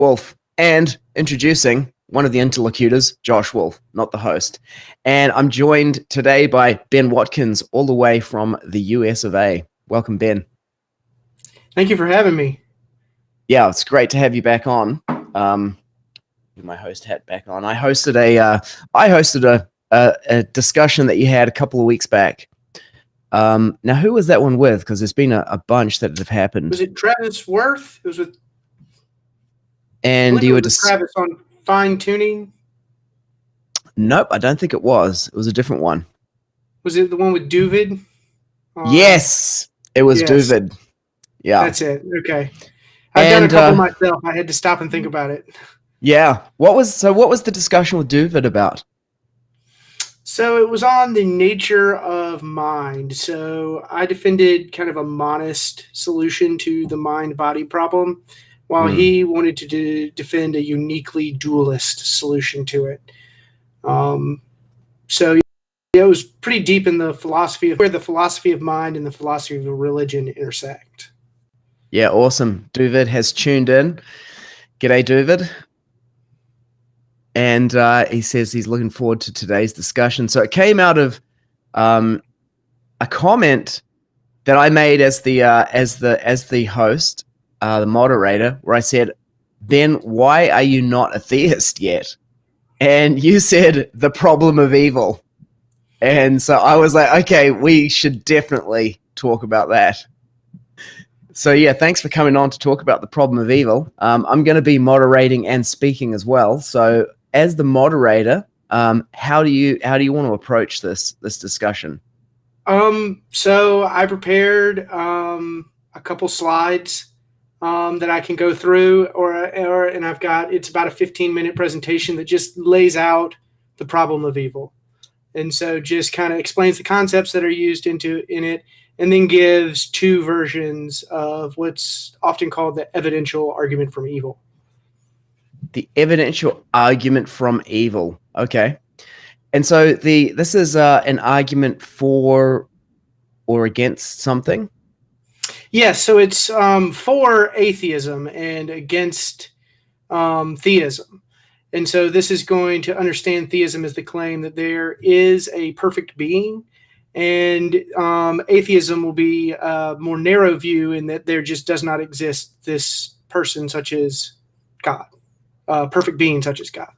Wulf, and introducing one of the interlocutors, Josh Wulf, not the host. And I'm joined today by Ben Watkins, all the way from the US of A. Welcome, Ben. Thank you for having me. Yeah, it's great to have you back on. With my host hat back on. I hosted a discussion that you had a couple of weeks back. Now, who was that one with? Because there's been a bunch that have happened. Was it Travis Worth? It was with. And you were just Travis on fine tuning. Nope, I don't think it was. It was a different one. Was it the one with Duvid? Yes, it was Duvid. Yeah, that's it. Okay, I've done a couple myself. I had to stop and think about it. Yeah. What was the discussion with Duvid about? So it was on the nature of mind. So I defended kind of a monist solution to the mind-body problem, while he wanted to defend a uniquely dualist solution to it. So it was pretty deep in the philosophy of where the philosophy of mind and the philosophy of religion intersect. Yeah, awesome. Duvid has tuned in. G'day, Duvid. And he says he's looking forward to today's discussion. So it came out of a comment that I made as the host, the moderator, where I said, "Ben, why are you not a theist yet?" And you said, "The problem of evil." And so I was like, okay, we should definitely talk about that. So yeah, thanks for coming on to talk about the problem of evil. I'm going to be moderating and speaking as well. So as the moderator, how do you want to approach this discussion? So I prepared a couple slides that I can go through, and it's about a 15-minute presentation that just lays out the problem of evil, and so just kind of explains the concepts that are used in it, and then gives two versions of what's often called the evidential argument from evil. The evidential argument from evil. Okay. And so this is an argument for or against something? Yes, so it's for atheism and against theism. And so this is going to understand theism as the claim that there is a perfect being, and atheism will be a more narrow view in that there just does not exist this person such as God, perfect being such as God.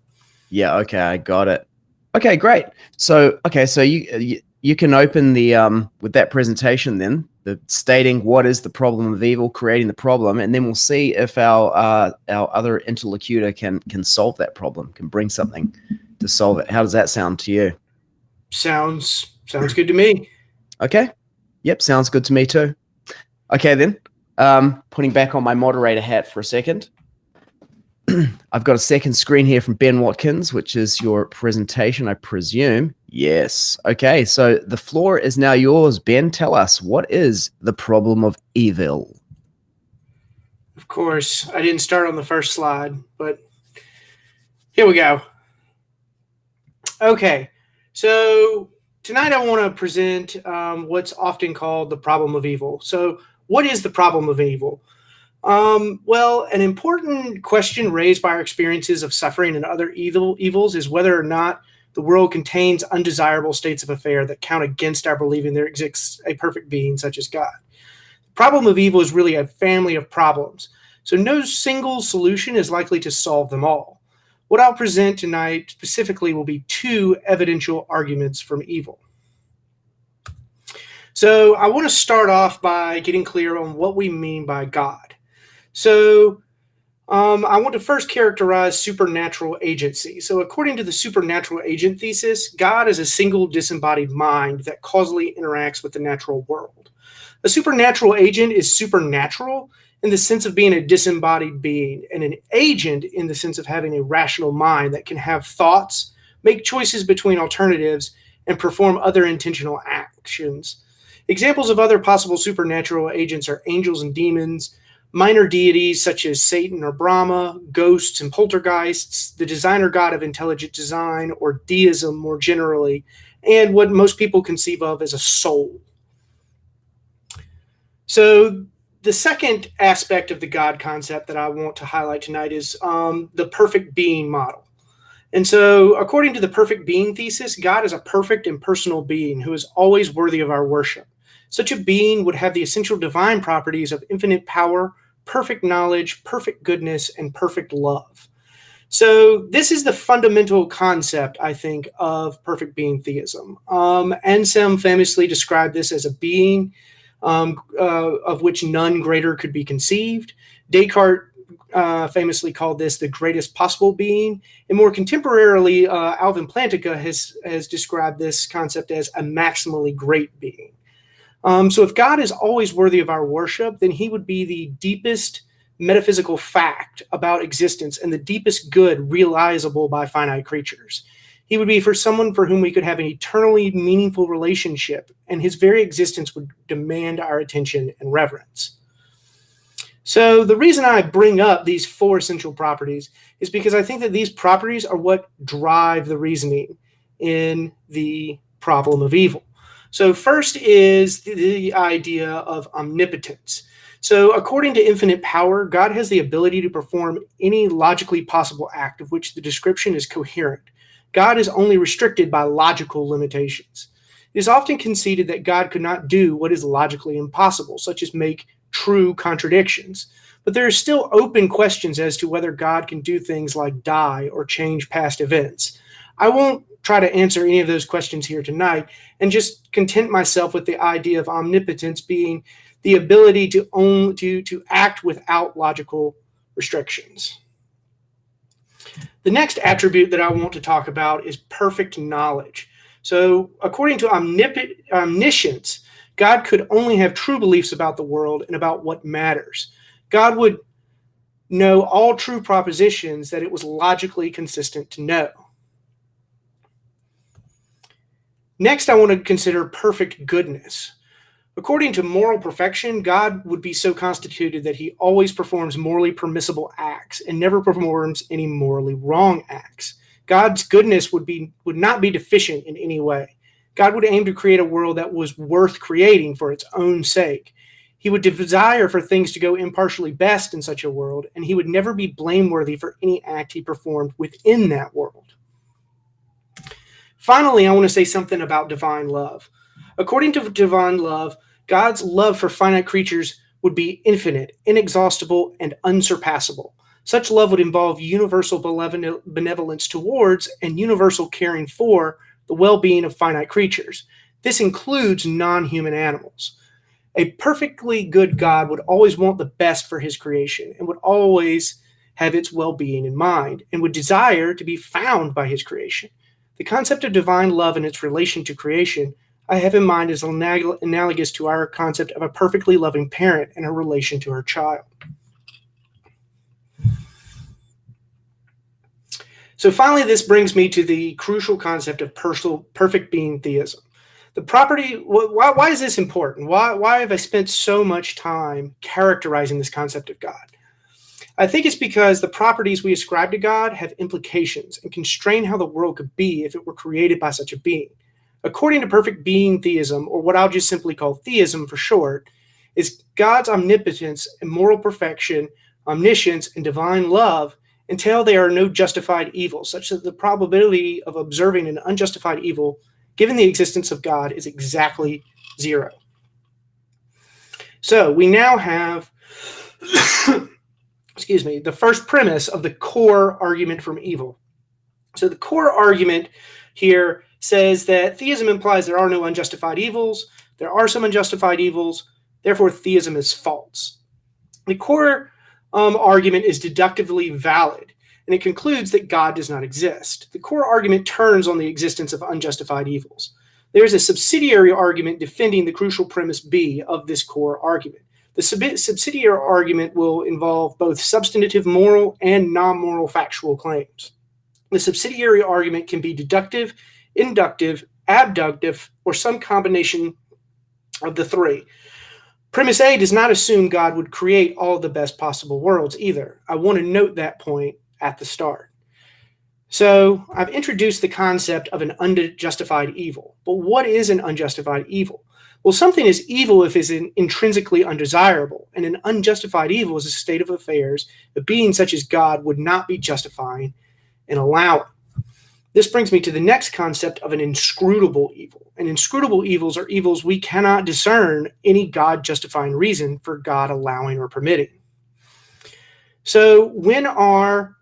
Yeah, okay, I got it. Okay, great. So you can open the with that presentation then, the stating what is the problem of evil, creating the problem, and then we'll see if our other interlocutor can solve that problem, can bring something to solve it. How does that sound to you? Sounds good to me. Okay. Yep, sounds good to me too. Okay then. Putting back on my moderator hat for a second. I've got a second screen here from Ben Watkins, which is your presentation, I presume. Yes. Okay, so the floor is now yours. Ben, tell us, what is the problem of evil? Of course, I didn't start on the first slide, but here we go. Okay, so tonight I want to present what's often called the problem of evil. So what is the problem of evil? Well, an important question raised by our experiences of suffering and other evils is whether or not the world contains undesirable states of affair that count against our believing there exists a perfect being such as God. The problem of evil is really a family of problems, so no single solution is likely to solve them all. What I'll present tonight specifically will be two evidential arguments from evil. So I want to start off by getting clear on what we mean by God. So I want to first characterize supernatural agency. So according to the supernatural agent thesis, God is a single disembodied mind that causally interacts with the natural world. A supernatural agent is supernatural in the sense of being a disembodied being, and an agent in the sense of having a rational mind that can have thoughts, make choices between alternatives, and perform other intentional actions. Examples of other possible supernatural agents are angels and demons, minor deities such as Satan or Brahma, ghosts and poltergeists, the designer god of intelligent design, or deism more generally, and what most people conceive of as a soul. So The second aspect of the God concept that I want to highlight tonight is the perfect being model. And so, according to the perfect being thesis, God is a perfect and personal being who is always worthy of our worship. Such a being would have the essential divine properties of infinite power, perfect knowledge, perfect goodness, and perfect love. So this is the fundamental concept, I think, of perfect being theism. Anselm famously described this as a being of which none greater could be conceived. Descartes famously called this the greatest possible being. And more contemporarily, Alvin Plantinga has described this concept as a maximally great being. So if God is always worthy of our worship, then he would be the deepest metaphysical fact about existence and the deepest good realizable by finite creatures. He would be for someone for whom we could have an eternally meaningful relationship, and his very existence would demand our attention and reverence. So the reason I bring up these four essential properties is because I think that these properties are what drive the reasoning in the problem of evil. So first is the idea of omnipotence. So according to infinite power, God has the ability to perform any logically possible act of which the description is coherent. God is only restricted by logical limitations. It is often conceded that God could not do what is logically impossible, such as make true contradictions. But there are still open questions as to whether God can do things like die or change past events. I won't try to answer any of those questions here tonight and just content myself with the idea of omnipotence being the ability to act without logical restrictions. The next attribute that I want to talk about is perfect knowledge. So according to omniscience, God could only have true beliefs about the world and about what matters. God would know all true propositions that it was logically consistent to know. Next, I want to consider perfect goodness. According to moral perfection, God would be so constituted that he always performs morally permissible acts and never performs any morally wrong acts. God's goodness would not be deficient in any way. God would aim to create a world that was worth creating for its own sake. He would desire for things to go impartially best in such a world, and he would never be blameworthy for any act he performed within that world. Finally, I want to say something about divine love. According to divine love, God's love for finite creatures would be infinite, inexhaustible, and unsurpassable. Such love would involve universal benevolence towards and universal caring for the well-being of finite creatures. This includes non-human animals. A perfectly good God would always want the best for his creation and would always have its well-being in mind and would desire to be found by his creation. The concept of divine love and its relation to creation I have in mind is analogous to our concept of a perfectly loving parent and her relation to her child. So finally, this brings me to the crucial concept of perfect being theism. The property, why is this important? Why have I spent so much time characterizing this concept of God? I think it's because the properties we ascribe to God have implications and constrain how the world could be if it were created by such a being. According to perfect being theism, or what I'll just simply call theism for short, is God's omnipotence and moral perfection, omniscience, and divine love entail there are no justified evil, such that the probability of observing an unjustified evil, given the existence of God, is exactly zero. So we now have, the first premise of the core argument from evil. So the core argument here says that theism implies there are no unjustified evils, there are some unjustified evils, therefore theism is false. The core argument is deductively valid, and it concludes that God does not exist. The core argument turns on the existence of unjustified evils. There is a subsidiary argument defending the crucial premise B of this core argument. The subsidiary argument will involve both substantive moral and non-moral factual claims. The subsidiary argument can be deductive, inductive, abductive, or some combination of the three. Premise A does not assume God would create all the best possible worlds either. I want to note that point at the start. So I've introduced the concept of an unjustified evil. But what is an unjustified evil? Well, something is evil if it is intrinsically undesirable, and an unjustified evil is a state of affairs a being such as God would not be justifying and allowing. This brings me to the next concept of an inscrutable evil. And inscrutable evils are evils we cannot discern any God-justifying reason for God allowing or permitting. So when are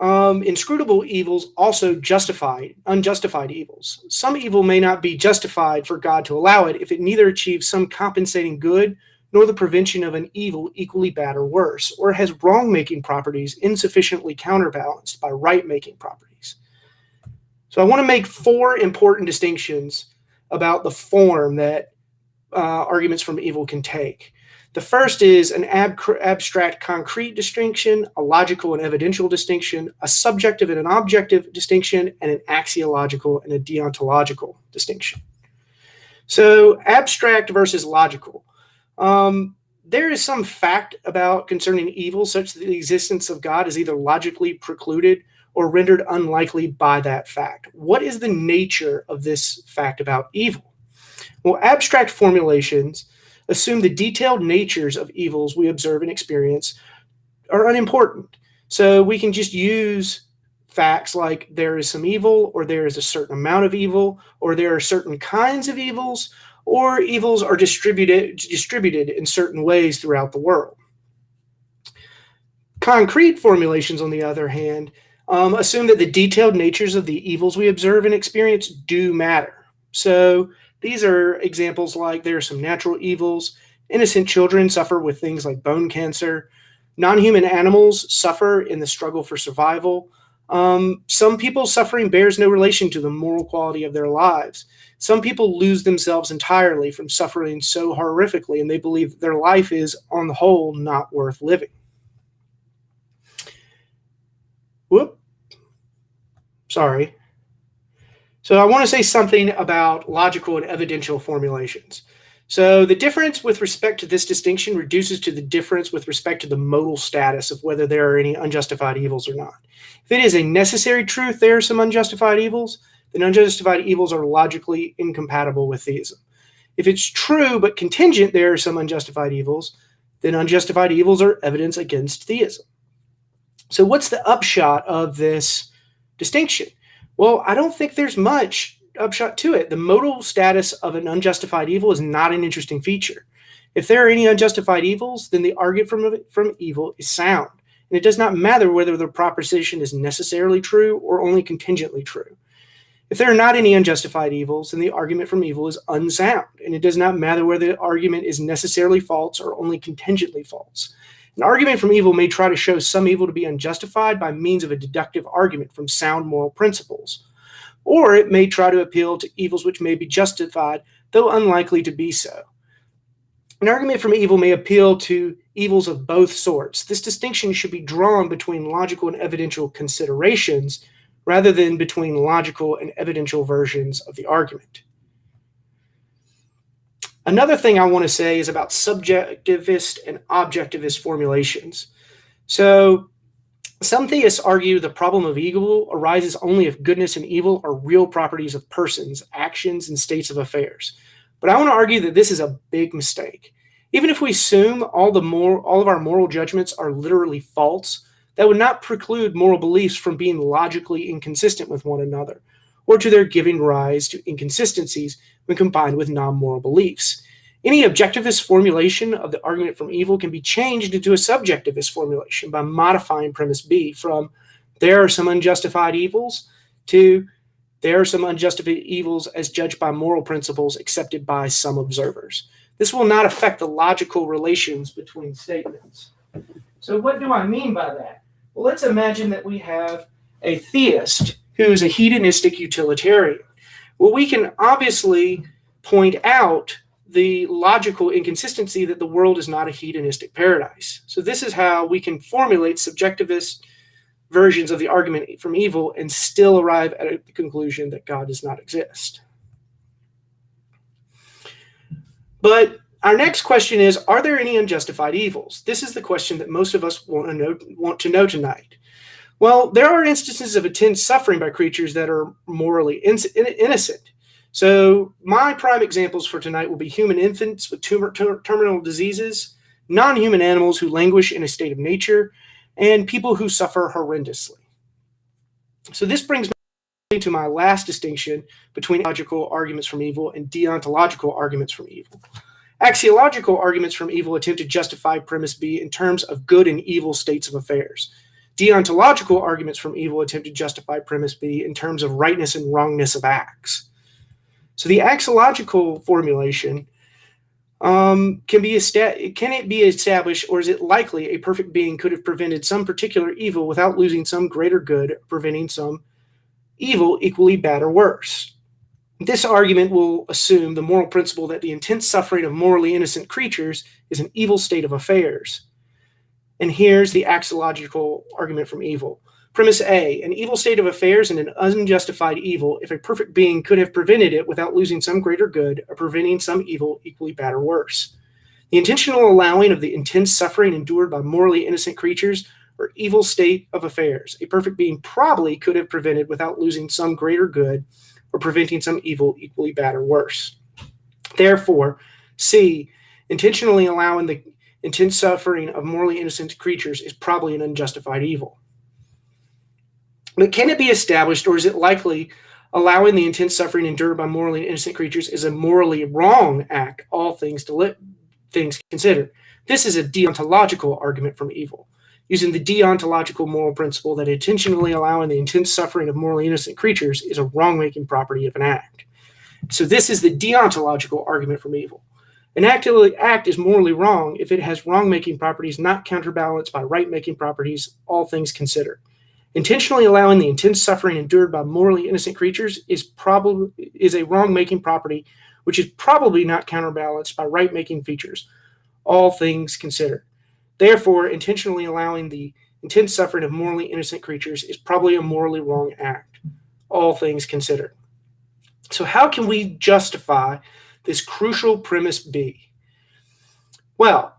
inscrutable evils also unjustified evils? Some evil may not be justified for God to allow it if it neither achieves some compensating good nor the prevention of an evil equally bad or worse, or has wrong-making properties insufficiently counterbalanced by right-making properties. So I want to make 4 important distinctions about the form that arguments from evil can take. The first is an abstract concrete distinction, a logical and evidential distinction, a subjective and an objective distinction, and an axiological and a deontological distinction. So abstract versus logical. There is some fact concerning evil such that the existence of God is either logically precluded or rendered unlikely by that fact. What is the nature of this fact about evil? Well, abstract formulations assume the detailed natures of evils we observe and experience are unimportant. So we can just use facts like there is some evil, or there is a certain amount of evil, or there are certain kinds of evils, or evils are distributed in certain ways throughout the world. Concrete formulations, on the other hand, assume that the detailed natures of the evils we observe and experience do matter. So these are examples like there are some natural evils, innocent children suffer with things like bone cancer, non-human animals suffer in the struggle for survival. Some people's suffering bears no relation to the moral quality of their lives. Some people lose themselves entirely from suffering so horrifically, and they believe their life is, on the whole, not worth living. Sorry. So I want to say something about logical and evidential formulations. So the difference with respect to this distinction reduces to the difference with respect to the modal status of whether there are any unjustified evils or not. If it is a necessary truth there are some unjustified evils, then unjustified evils are logically incompatible with theism. If it's true but contingent there are some unjustified evils, then unjustified evils are evidence against theism. So what's the upshot of this distinction? Well, I don't think there's much upshot to it. The modal status of an unjustified evil is not an interesting feature. If there are any unjustified evils, then the argument from evil is sound. And it does not matter whether the proposition is necessarily true or only contingently true. If there are not any unjustified evils, then the argument from evil is unsound. And it does not matter whether the argument is necessarily false or only contingently false. An argument from evil may try to show some evil to be unjustified by means of a deductive argument from sound moral principles. Or it may try to appeal to evils which may be justified, though unlikely to be so. An argument from evil may appeal to evils of both sorts. This distinction should be drawn between logical and evidential considerations rather than between logical and evidential versions of the argument. Another thing I want to say is about subjectivist and objectivist formulations. So some theists argue the problem of evil arises only if goodness and evil are real properties of persons, actions, and states of affairs. But I want to argue that this is a big mistake. Even if we assume all of our moral judgments are literally false, that would not preclude moral beliefs from being logically inconsistent with one another, or to their giving rise to inconsistencies when combined with non-moral beliefs. Any objectivist formulation of the argument from evil can be changed into a subjectivist formulation by modifying premise B from there are some unjustified evils to there are some unjustified evils as judged by moral principles accepted by some observers. This will not affect the logical relations between statements. So what do I mean by that? Well, let's imagine that we have a theist who is a hedonistic utilitarian. Well, we can obviously point out the logical inconsistency that the world is not a hedonistic paradise. So this is how we can formulate subjectivist versions of the argument from evil and still arrive at the conclusion that God does not exist. But our next question is, are there any unjustified evils? This is the question that most of us want to know tonight. Well, there are instances of intense suffering by creatures that are morally innocent. So my prime examples for tonight will be human infants with terminal diseases, non-human animals who languish in a state of nature, and people who suffer horrendously. So this brings me to my last distinction between axiological arguments from evil and deontological arguments from evil. Axiological arguments from evil attempt to justify premise B in terms of good and evil states of affairs. Deontological arguments from evil attempt to justify premise B in terms of rightness and wrongness of acts. So the axiological formulation can it be established, or is it likely a perfect being could have prevented some particular evil without losing some greater good, or preventing some evil equally bad or worse? This argument will assume the moral principle that the intense suffering of morally innocent creatures is an evil state of affairs. And here's the axiological argument from evil. Premise A, an evil state of affairs and an unjustified evil if a perfect being could have prevented it without losing some greater good or preventing some evil equally bad or worse. The intentional allowing of the intense suffering endured by morally innocent creatures or evil state of affairs a perfect being probably could have prevented without losing some greater good or preventing some evil equally bad or worse. Therefore, C, intentionally allowing the intense suffering of morally innocent creatures is probably an unjustified evil. But can it be established, or is it likely, allowing the intense suffering endured by morally innocent creatures is a morally wrong act, all things considered? This is a deontological argument from evil, using the deontological moral principle that intentionally allowing the intense suffering of morally innocent creatures is a wrong-making property of an act. So this is the deontological argument from evil. An act is morally wrong if it has wrong-making properties not counterbalanced by right-making properties, all things considered. Intentionally allowing the intense suffering endured by morally innocent creatures is a wrong-making property which is probably not counterbalanced by right-making features, all things considered. Therefore, intentionally allowing the intense suffering of morally innocent creatures is probably a morally wrong act, all things considered. So how can we justify this crucial premise B? Well,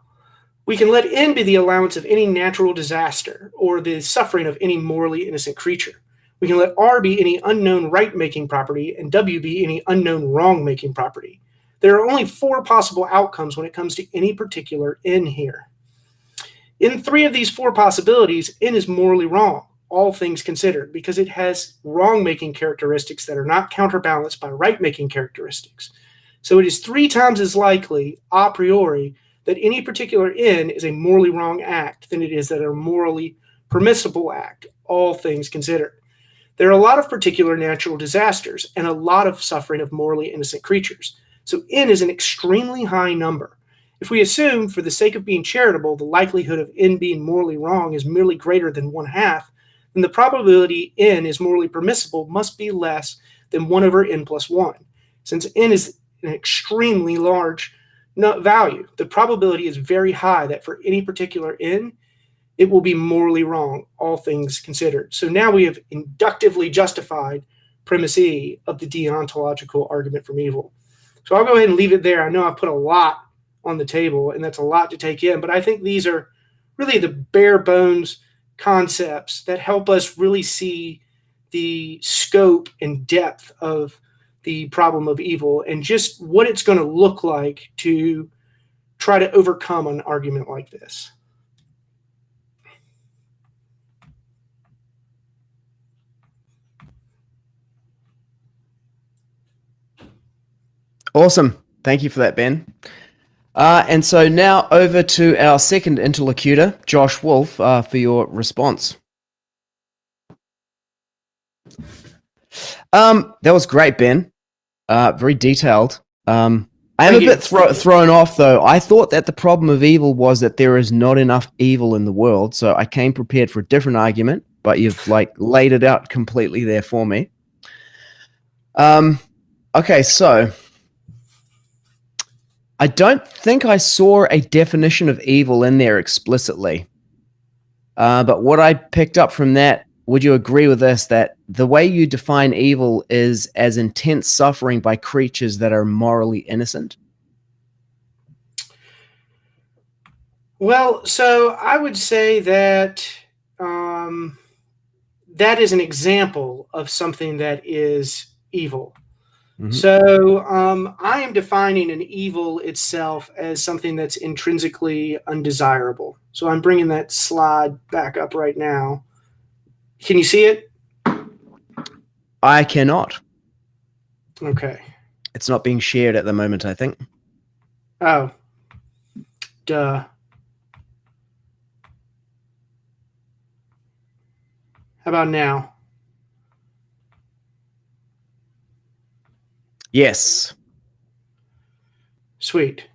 we can let N be the allowance of any natural disaster or the suffering of any morally innocent creature. We can let R be any unknown right-making property and W be any unknown wrong-making property. There are only 4 possible outcomes when it comes to any particular N here. In 3 of these 4 possibilities, N is morally wrong, all things considered, because it has wrong-making characteristics that are not counterbalanced by right-making characteristics. So it is 3 times as likely, a priori, that any particular N is a morally wrong act than it is that a morally permissible act, all things considered. There are a lot of particular natural disasters and a lot of suffering of morally innocent creatures. So N is an extremely high number. If we assume, for the sake of being charitable, the likelihood of N being morally wrong is merely greater than 1/2, then the probability N is morally permissible must be less than 1 over N plus 1. Since N is an extremely large value, the probability is very high that for any particular N, it will be morally wrong, all things considered. So now we have inductively justified premise E of the deontological argument from evil. So I'll go ahead and leave it there. I know I've put a lot on the table, and that's a lot to take in, but I think these are really the bare bones concepts that help us really see the scope and depth of the problem of evil and just what it's going to look like to try to overcome an argument like this. Awesome. Thank you for that, Ben. And so now over to our second interlocutor, Josh Wulf, for your response. That was great, Ben. Very detailed. I am a bit thrown off, though. I thought that the problem of evil was that there is not enough evil in the world, so I came prepared for a different argument, but you've laid it out completely there for me. Okay, so I don't think I saw a definition of evil in there explicitly, but what I picked up from that, would you agree with this, that the way you define evil is as intense suffering by creatures that are morally innocent? Well, so I would say that that is an example of something that is evil. So I am defining an evil itself as something that's intrinsically undesirable. So I'm bringing that slide back up right now. Can you see it? I cannot. Okay. It's not being shared at the moment, I think. Oh. Duh. How about now? Yes. Sweet.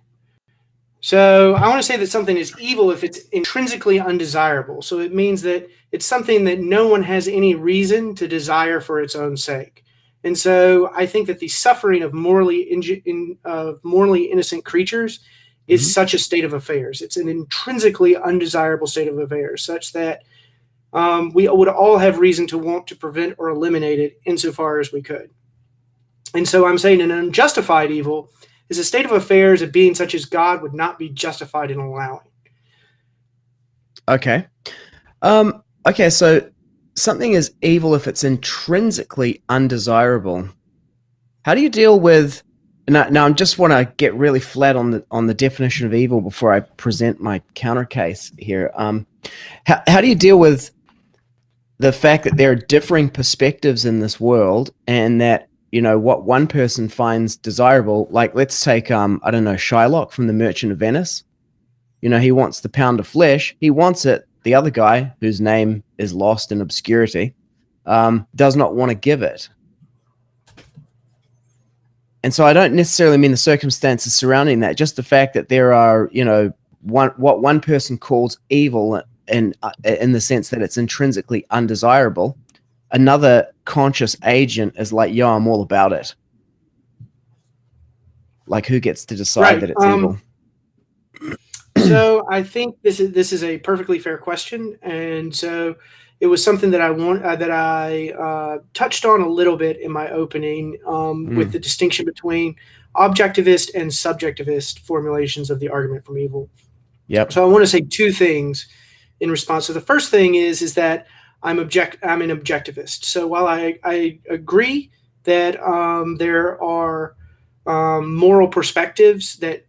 So I want to say that something is evil if it's intrinsically undesirable. So it means that it's something that no one has any reason to desire for its own sake. And so I think that the suffering of morally innocent creatures is such a state of affairs. It's an intrinsically undesirable state of affairs, such that we would all have reason to want to prevent or eliminate it insofar as we could. And so I'm saying an unjustified evil is a state of affairs of being such as God would not be justified in allowing. Okay. Okay, so something is evil if it's intrinsically undesirable. How do you deal with... Now I just want to get really flat on the definition of evil before I present my counter case here. How do you deal with the fact that there are differing perspectives in this world, and that, you know, what one person finds desirable, like let's take, I don't know, Shylock from The Merchant of Venice. You know, he wants the pound of flesh. He wants it. The other guy, whose name is lost in obscurity, does not want to give it. And so I don't necessarily mean the circumstances surrounding that, just the fact that there are, you know, what one person calls evil, and in the sense that it's intrinsically undesirable. Another conscious agent is like, yo, I'm all about it. Like, who gets to decide that it's evil? So I think this is a perfectly fair question, and so it was something that I touched on a little bit in my opening, with the distinction between objectivist and subjectivist formulations of the argument from evil. Yep. So I want to say two things in response. So the first thing is that I'm an objectivist. So while I agree that there are moral perspectives that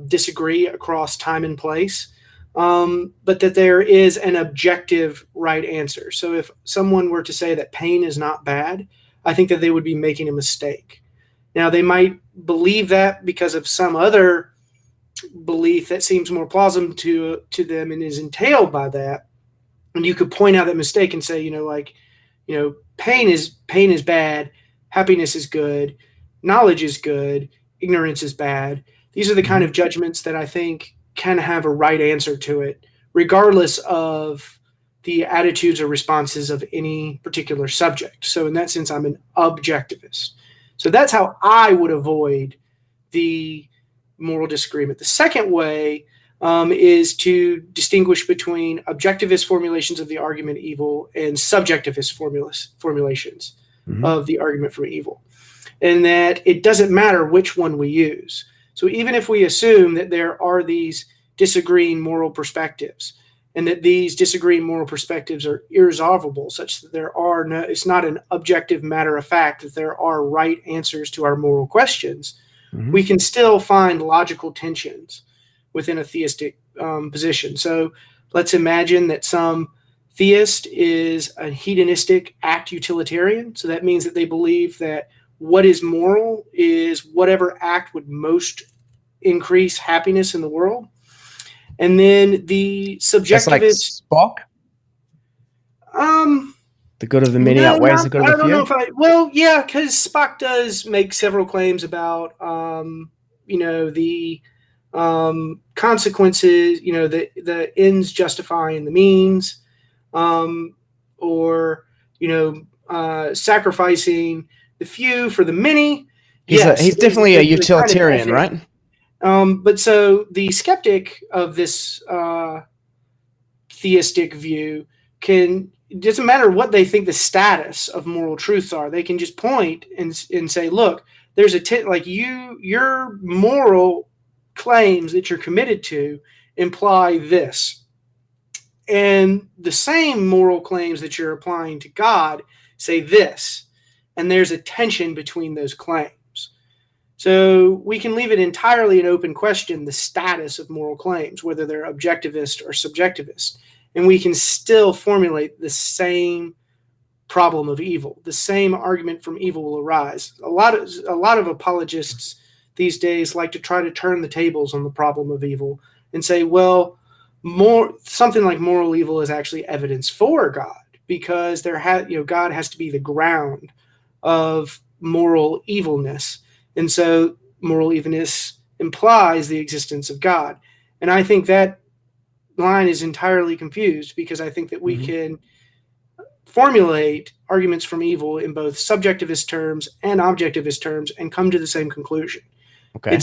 disagree across time and place, but that there is an objective right answer. So if someone were to say that pain is not bad, I think that they would be making a mistake. Now, they might believe that because of some other belief that seems more plausible to them and is entailed by that. And you could point out that mistake and say, pain is bad, happiness is good, knowledge is good, ignorance is bad. These are the kind of judgments that I think can have a right answer to it, regardless of the attitudes or responses of any particular subject. So in that sense, I'm an objectivist. So that's how I would avoid the moral disagreement. The second way is to distinguish between objectivist formulations of the argument evil and subjectivist formulations of the argument for evil. And that it doesn't matter which one we use. So even if we assume that there are these disagreeing moral perspectives, and that these disagreeing moral perspectives are irresolvable, such that it's not an objective matter of fact that there are right answers to our moral questions, we can still find logical tensions within a theistic position. So let's imagine that some theist is a hedonistic act utilitarian. So that means that they believe that what is moral is whatever act would most increase happiness in the world. And then the subjectivist... That's like Spock? The good of the many outweighs the good of the few? Well, yeah, because Spock does make several claims about, the consequences, the ends justifying the means, or, sacrificing the few for the many. He's definitely a utilitarian, right? But so the skeptic of this theistic view it doesn't matter what they think the status of moral truths are. They can just point and say, look, there's your moral claims that you're committed to imply this. And the same moral claims that you're applying to God say this. And there's a tension between those claims. So we can leave it entirely an open question, the status of moral claims, whether they're objectivist or subjectivist, and we can still formulate the same problem of evil. The same argument from evil will arise. A lot of apologists these days like to try to turn the tables on the problem of evil and say, well, something like moral evil is actually evidence for God, because God has to be the ground of moral evilness. And so moral evilness implies the existence of God. And I think that line is entirely confused, because I think that we can formulate arguments from evil in both subjectivist terms and objectivist terms and come to the same conclusion. Okay.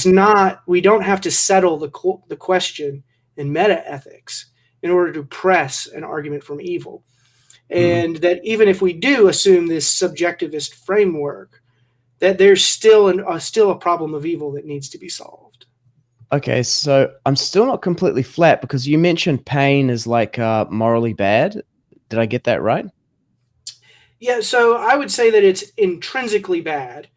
We don't have to settle the question in meta-ethics in order to press an argument from evil. And that even if we do assume this subjectivist framework, that there's still a problem of evil that needs to be solved. Okay, so I'm still not completely flat, because you mentioned pain is like morally bad. Did I get that right? Yeah, so I would say that it's intrinsically bad.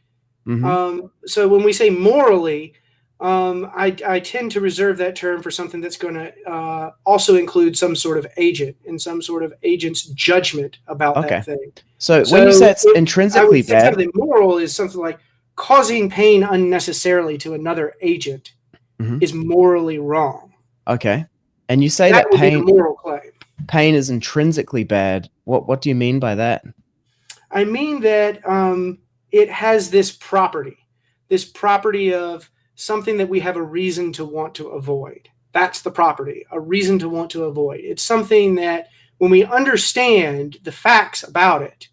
Mm-hmm. So when we say morally, I tend to reserve that term for something that's going to also include some sort of agent and some sort of agent's judgment about that thing. So when you say it's intrinsically bad, something moral is something like causing pain unnecessarily to another agent is morally wrong. Okay, and you say that that pain, would be a moral claim. Pain is intrinsically bad. What do you mean by that? I mean that it has this property of something that we have a reason to want to avoid. That's the property, a reason to want to avoid. It's something that when we understand the facts about it,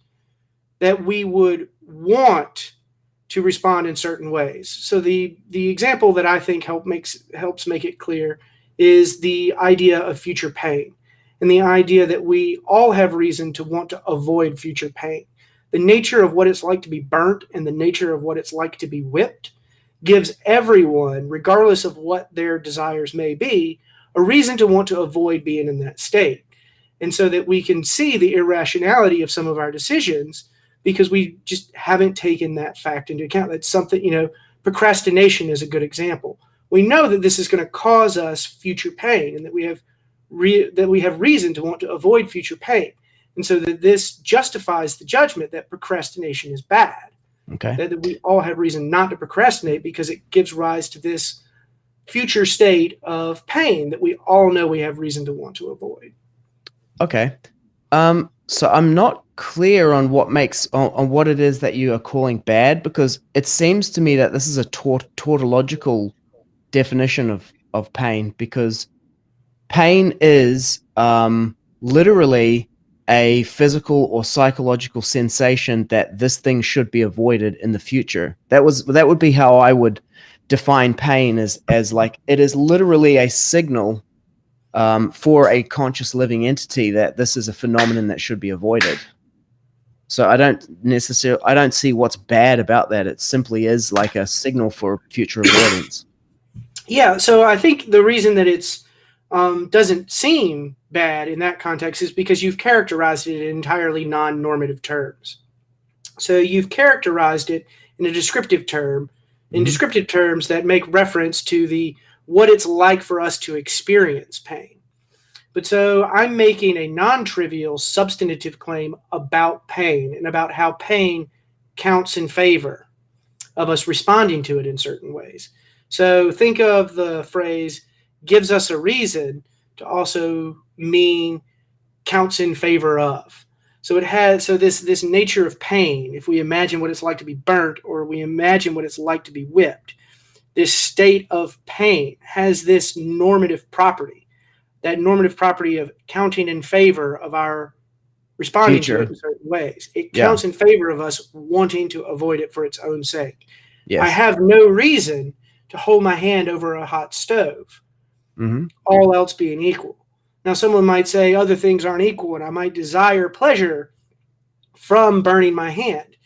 that we would want to respond in certain ways. So the example that I think helps make it clear is the idea of future pain, and the idea that we all have reason to want to avoid future pain. The nature of what it's like to be burnt and the nature of what it's like to be whipped gives everyone, regardless of what their desires may be, a reason to want to avoid being in that state. And so that we can see the irrationality of some of our decisions because we just haven't taken that fact into account. That's something, procrastination is a good example. We know that this is going to cause us future pain, and that we have reason to want to avoid future pain. And so that this justifies the judgment that procrastination is bad. Okay. That we all have reason not to procrastinate because it gives rise to this future state of pain that we all know we have reason to want to avoid. Okay. So I'm not clear on what what it is that you are calling bad, because it seems to me that this is a tautological definition of pain, because pain is literally a physical or psychological sensation that this thing should be avoided in the future. That would be how I would define pain, as like it is literally a signal for a conscious living entity that this is a phenomenon that should be avoided. So I don't see what's bad about that. It simply is like a signal for future avoidance. Yeah, so I think the reason that it's doesn't seem bad in that context is because you've characterized it in entirely non-normative terms. So you've characterized it in a descriptive term, in descriptive terms that make reference to what it's like for us to experience pain. But so I'm making a non-trivial substantive claim about pain and about how pain counts in favor of us responding to it in certain ways. So think of the phrase gives us a reason to also mean counts in favor of. So it has this nature of pain. If we imagine what it's like to be burnt, or we imagine what it's like to be whipped, this state of pain has this normative property, that normative property of counting in favor of our responding to it in certain ways. It counts in favor of us wanting to avoid it for its own sake. Yes. I have no reason to hold my hand over a hot stove, all else being equal. Now, someone might say other things aren't equal, and I might desire pleasure from burning my hand.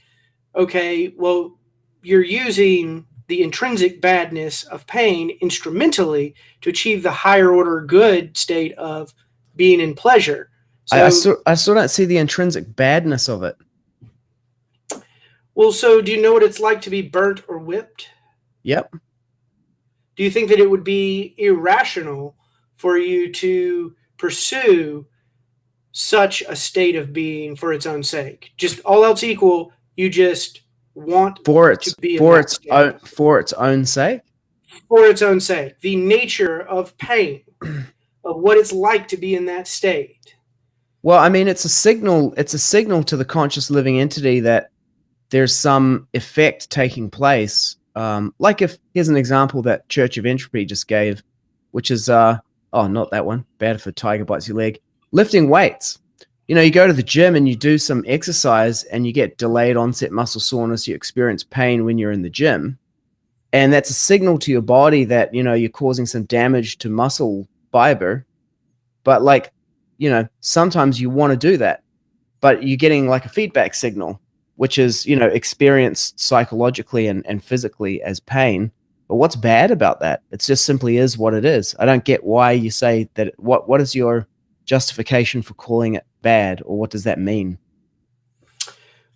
Okay, well, you're using the intrinsic badness of pain instrumentally to achieve the higher order good state of being in pleasure. So, I still don't see the intrinsic badness of it. Well, so do you know what it's like to be burnt or whipped? Yep. Do you think that it would be irrational for you to pursue such a state of being for its own sake? Just all else equal, you just want to be in that state. For its own sake? For its own sake. The nature of pain, of what it's like to be in that state. Well, I mean, it's a signal to the conscious living entity that there's some effect taking place. Like here's an example that Church of Entropy just gave, which is not that one. Bad if a tiger bites your leg. Lifting weights. You know, you go to the gym and you do some exercise and you get delayed onset muscle soreness. You experience pain when you're in the gym. And that's a signal to your body that, you know, you're causing some damage to muscle fiber. But like, you know, sometimes you want to do that, but you're getting like a feedback signal, which is, you know, experienced psychologically and physically as pain. But what's bad about that? It just simply is what it is. I don't get why you say that. What is your justification for calling it bad, or what does that mean?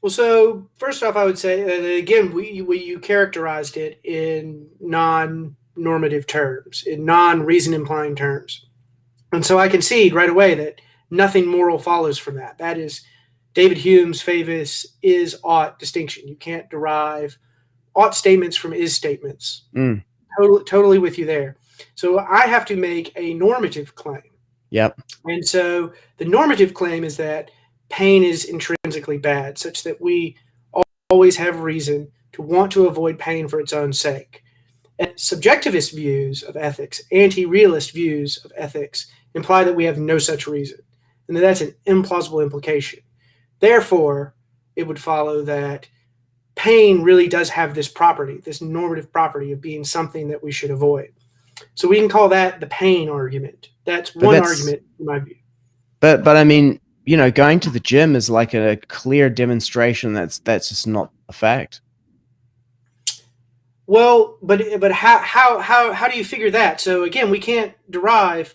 Well, so first off, I would say, again, you characterized it in non-normative terms, in non-reason implying terms. And so I concede right away that nothing moral follows from that. That is David Hume's famous is-ought distinction. You can't derive ought statements from is statements. Totally with you there. So I have to make a normative claim. Yep. And so the normative claim is that pain is intrinsically bad, such that we always have reason to want to avoid pain for its own sake. And subjectivist views of ethics, anti-realist views of ethics, imply that we have no such reason, and that that's an implausible implication. Therefore, it would follow that pain really does have this property, this normative property of being something that we should avoid. So we can call that the pain argument. That's one argument in my view. But I mean, you know, going to the gym is like a clear demonstration that's just not a fact. Well, but how do you figure that? So again, we can't derive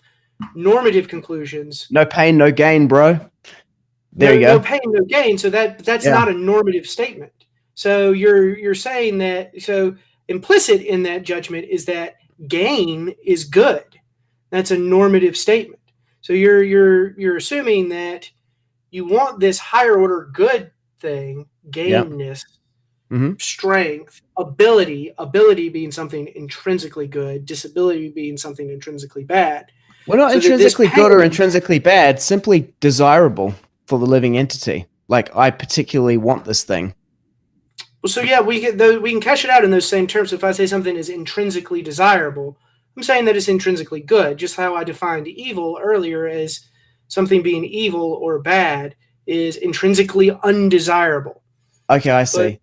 normative conclusions. No pain, no gain, bro. There you go. No pain, no gain. So that's not a normative statement. So you're saying that, so implicit in that judgment is that gain is good. That's a normative statement. So you're assuming that you want this higher order good thing, gainness, strength, ability being something intrinsically good, disability being something intrinsically bad. Well, not intrinsically good or intrinsically bad, simply desirable for the living entity. Like, I particularly want this thing. Well, so yeah, we can cash it out in those same terms. If I say something is intrinsically desirable, I'm saying that it's intrinsically good, just how I defined evil earlier as something being evil or bad is intrinsically undesirable. Okay, I see.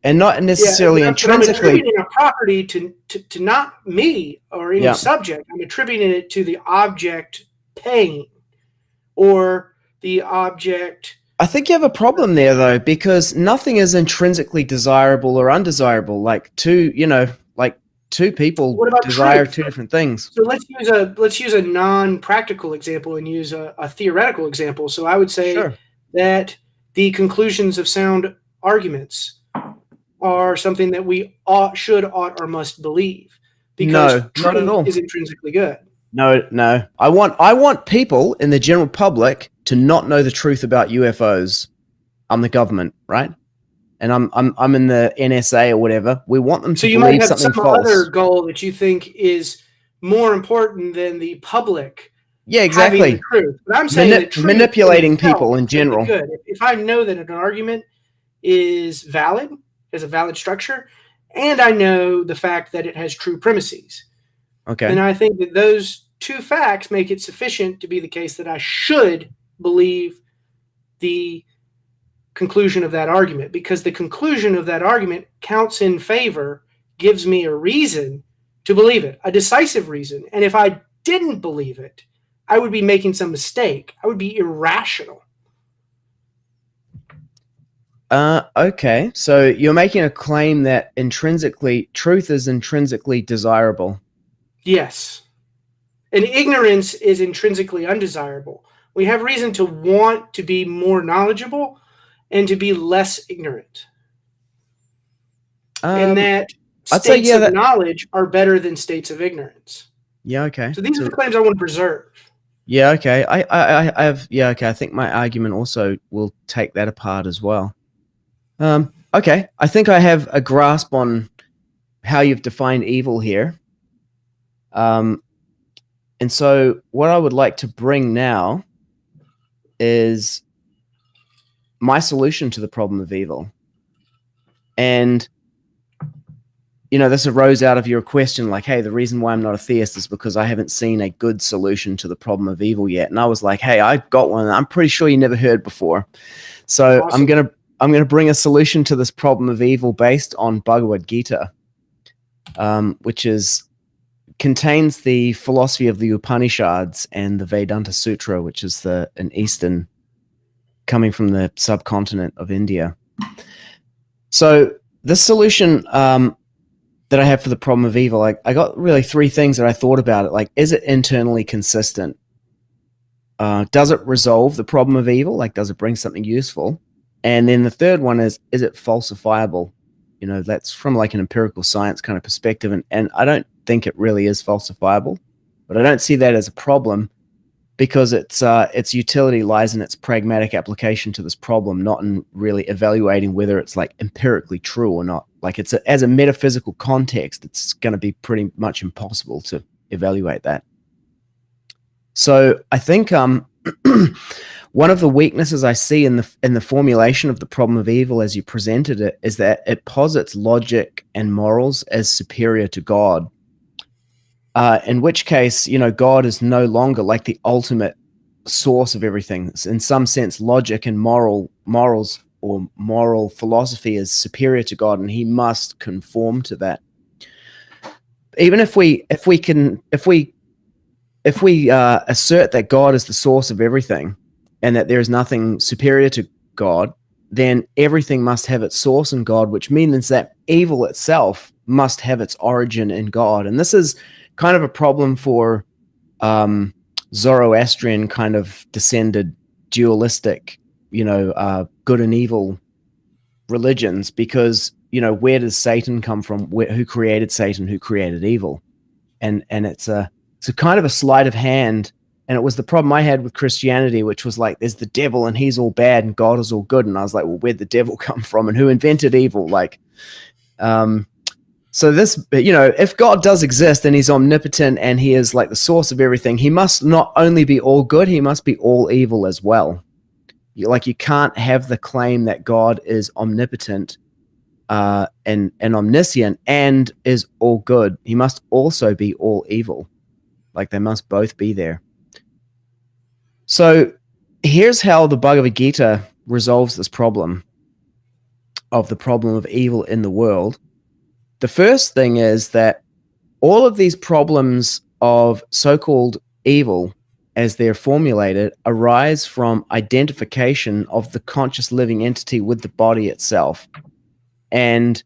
And not necessarily intrinsically. I'm attributing a property to not me or any subject. I'm attributing it to the object pain or the object. I think you have a problem there, though, because nothing is intrinsically desirable or undesirable. Like two people desire two different things. So let's use a non-practical example and use a theoretical example. So I would say that the conclusions of sound arguments are something that we ought, or must believe, because truth is intrinsically good. No. I want people in the general public to not know the truth about UFOs. I'm the government, right? And I'm in the NSA or whatever. We want them to believe something false. So you might have some other goal that you think is more important than the public. Yeah, exactly. Having the truth. But I'm saying that manipulating people in general. Good. If I know that an argument is valid, has a valid structure, and I know the fact that it has true premises. Okay. And I think that those two facts make it sufficient to be the case that I should believe the conclusion of that argument, because the conclusion of that argument counts in favor, gives me a reason to believe it, a decisive reason. And if I didn't believe it, I would be making some mistake. I would be irrational. Okay. So you're making a claim that truth is intrinsically desirable. Yes. And ignorance is intrinsically undesirable. We have reason to want to be more knowledgeable and to be less ignorant. And that I'd say, states of knowledge are better than states of ignorance. Yeah, okay. So these are the claims I want to preserve. Yeah, okay. I have, yeah, okay. I think my argument also will take that apart as well. Okay. I think I have a grasp on how you've defined evil here. And so what I would like to bring now is my solution to the problem of evil. And this arose out of your question, like, hey, the reason why I'm not a theist is because I haven't seen a good solution to the problem of evil yet. And I was like, hey, I got one I'm pretty sure you never heard before. So awesome. I'm gonna bring a solution to this problem of evil based on Bhagavad Gita, which contains the philosophy of the Upanishads and the Vedanta Sutra, which is an Eastern coming from the subcontinent of India. So this solution that I have for the problem of evil, I got really three things that I thought about it. Like, is it internally consistent? Does it resolve the problem of evil? Like, does it bring something useful? And then the third one is it falsifiable? That's from like an empirical science kind of perspective. And I don't think it really is falsifiable, but I don't see that as a problem because its utility lies in its pragmatic application to this problem, not in really evaluating whether it's like empirically true or not. Like as a metaphysical context, it's going to be pretty much impossible to evaluate that. So I think one of the weaknesses I see in the formulation of the problem of evil as you presented it is that it posits logic and morals as superior to God. In which case, God is no longer like the ultimate source of everything. In some sense, logic and morals or moral philosophy is superior to God, and he must conform to that. Even if we assert that God is the source of everything and that there is nothing superior to God, then everything must have its source in God, which means that evil itself must have its origin in God. And this is kind of a problem for Zoroastrian kind of descended dualistic, good and evil religions, because, where does Satan come from? Who created Satan? Who created evil? And it's a kind of a sleight of hand. And it was the problem I had with Christianity, which was like, there's the devil and he's all bad and God is all good. And I was like, well, where'd the devil come from and who invented evil? Like, so this, if God does exist and he's omnipotent and he is like the source of everything, he must not only be all good, he must be all evil as well. You can't have the claim that God is omnipotent and omniscient and is all good. He must also be all evil. Like, they must both be there. So here's how the Bhagavad Gita resolves this problem of the problem of evil in the world. The first thing is that all of these problems of so-called evil, as they're formulated, arise from identification of the conscious living entity with the body itself. And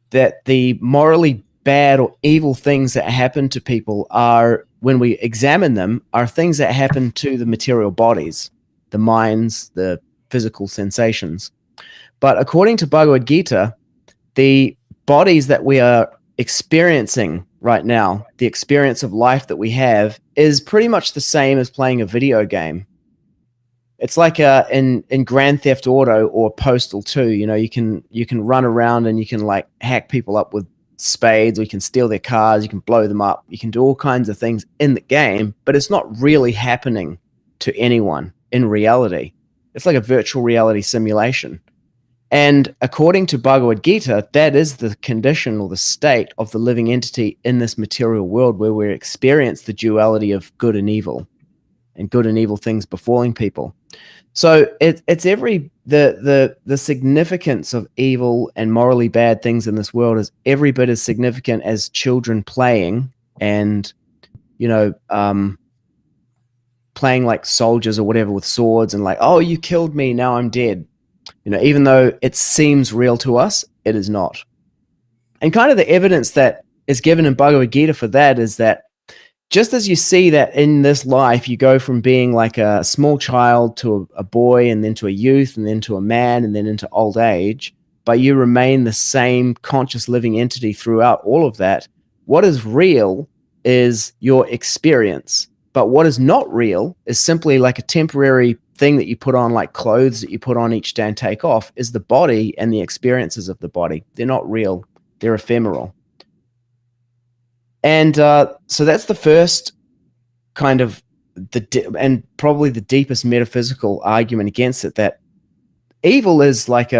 that the morally bad or evil things that happen to people are, when we examine them, are things that happen to the material bodies, the minds, the physical sensations. But according to Bhagavad Gita, the bodies that we are experiencing right now, the experience of life that we have, is pretty much the same as playing a video game. It's like in Grand Theft Auto or Postal 2, you can run around and you can like hack people up with spades, or you can steal their cars, you can blow them up, you can do all kinds of things in the game, but it's not really happening to anyone in reality. It's like a virtual reality simulation. And according to Bhagavad Gita, that is the condition or the state of the living entity in this material world, where we experience the duality of good and evil things befalling people. So it's the significance of evil and morally bad things in this world is every bit as significant as children playing and, playing like soldiers or whatever with swords and like, oh, you killed me, now I'm dead. Even though it seems real to us, it is not. And kind of the evidence that is given in Bhagavad Gita for that is that just as you see that in this life, you go from being like a small child to a boy, and then to a youth, and then to a man, and then into old age, but you remain the same conscious living entity throughout all of that. What is real is your experience. But what is not real is simply like a temporary thing that you put on, like clothes that you put on each day and take off, is the body and the experiences of the body. They're not real. They're ephemeral. And so that's the first kind of and probably the deepest metaphysical argument against it, that evil is like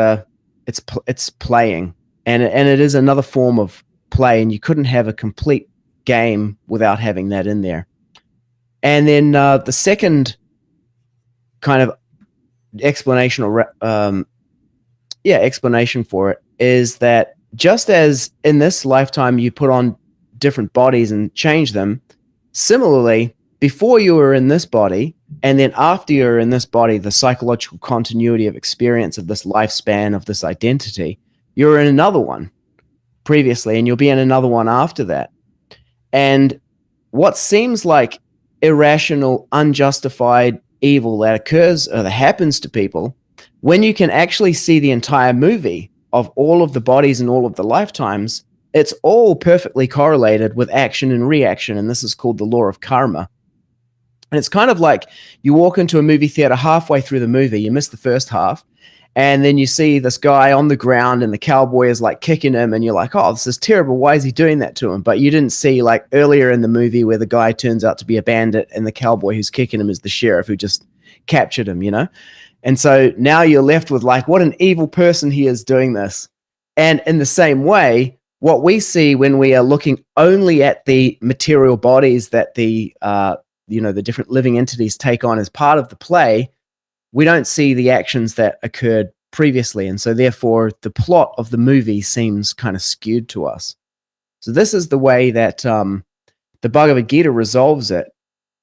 it's playing, and it is another form of play, and you couldn't have a complete game without having that in there. And then the second kind of explanation explanation for it is that just as in this lifetime you put on different bodies and change them, similarly, before you were in this body and then after you're in this body, the psychological continuity of experience of this lifespan of this identity, you're in another one previously, and you'll be in another one after that. And what seems like irrational, unjustified evil that occurs or that happens to people, when you can actually see the entire movie of all of the bodies and all of the lifetimes, it's all perfectly correlated with action and reaction, and this is called the law of karma. And it's kind of like you walk into a movie theater halfway through the movie, you miss the first half, and then you see this guy on the ground and the cowboy is like kicking him, and you're like, oh, this is terrible. Why is he doing that to him? But you didn't see like earlier in the movie where the guy turns out to be a bandit and the cowboy who's kicking him is the sheriff who just captured him, you know? And so now you're left with like, what an evil person he is doing this. And in the same way, what we see when we are looking only at the material bodies that the different living entities take on as part of the play, we don't see the actions that occurred previously. And so therefore the plot of the movie seems kind of skewed to us. So this is the way that the Bhagavad Gita resolves it.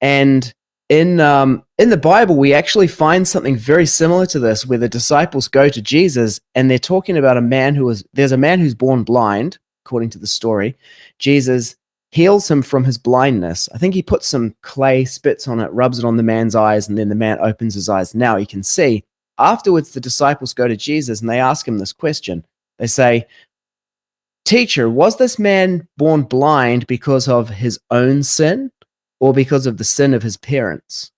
And in the Bible, we actually find something very similar to this, where the disciples go to Jesus and they're talking about there's a man who's born blind, according to the story. Jesus heals him from his blindness. I think he puts some clay, spits on it, rubs it on the man's eyes, and then the man opens his eyes. Now he can see. Afterwards, the disciples go to Jesus and they ask him this question. They say, "Teacher, was this man born blind because of his own sin or because of the sin of his parents?"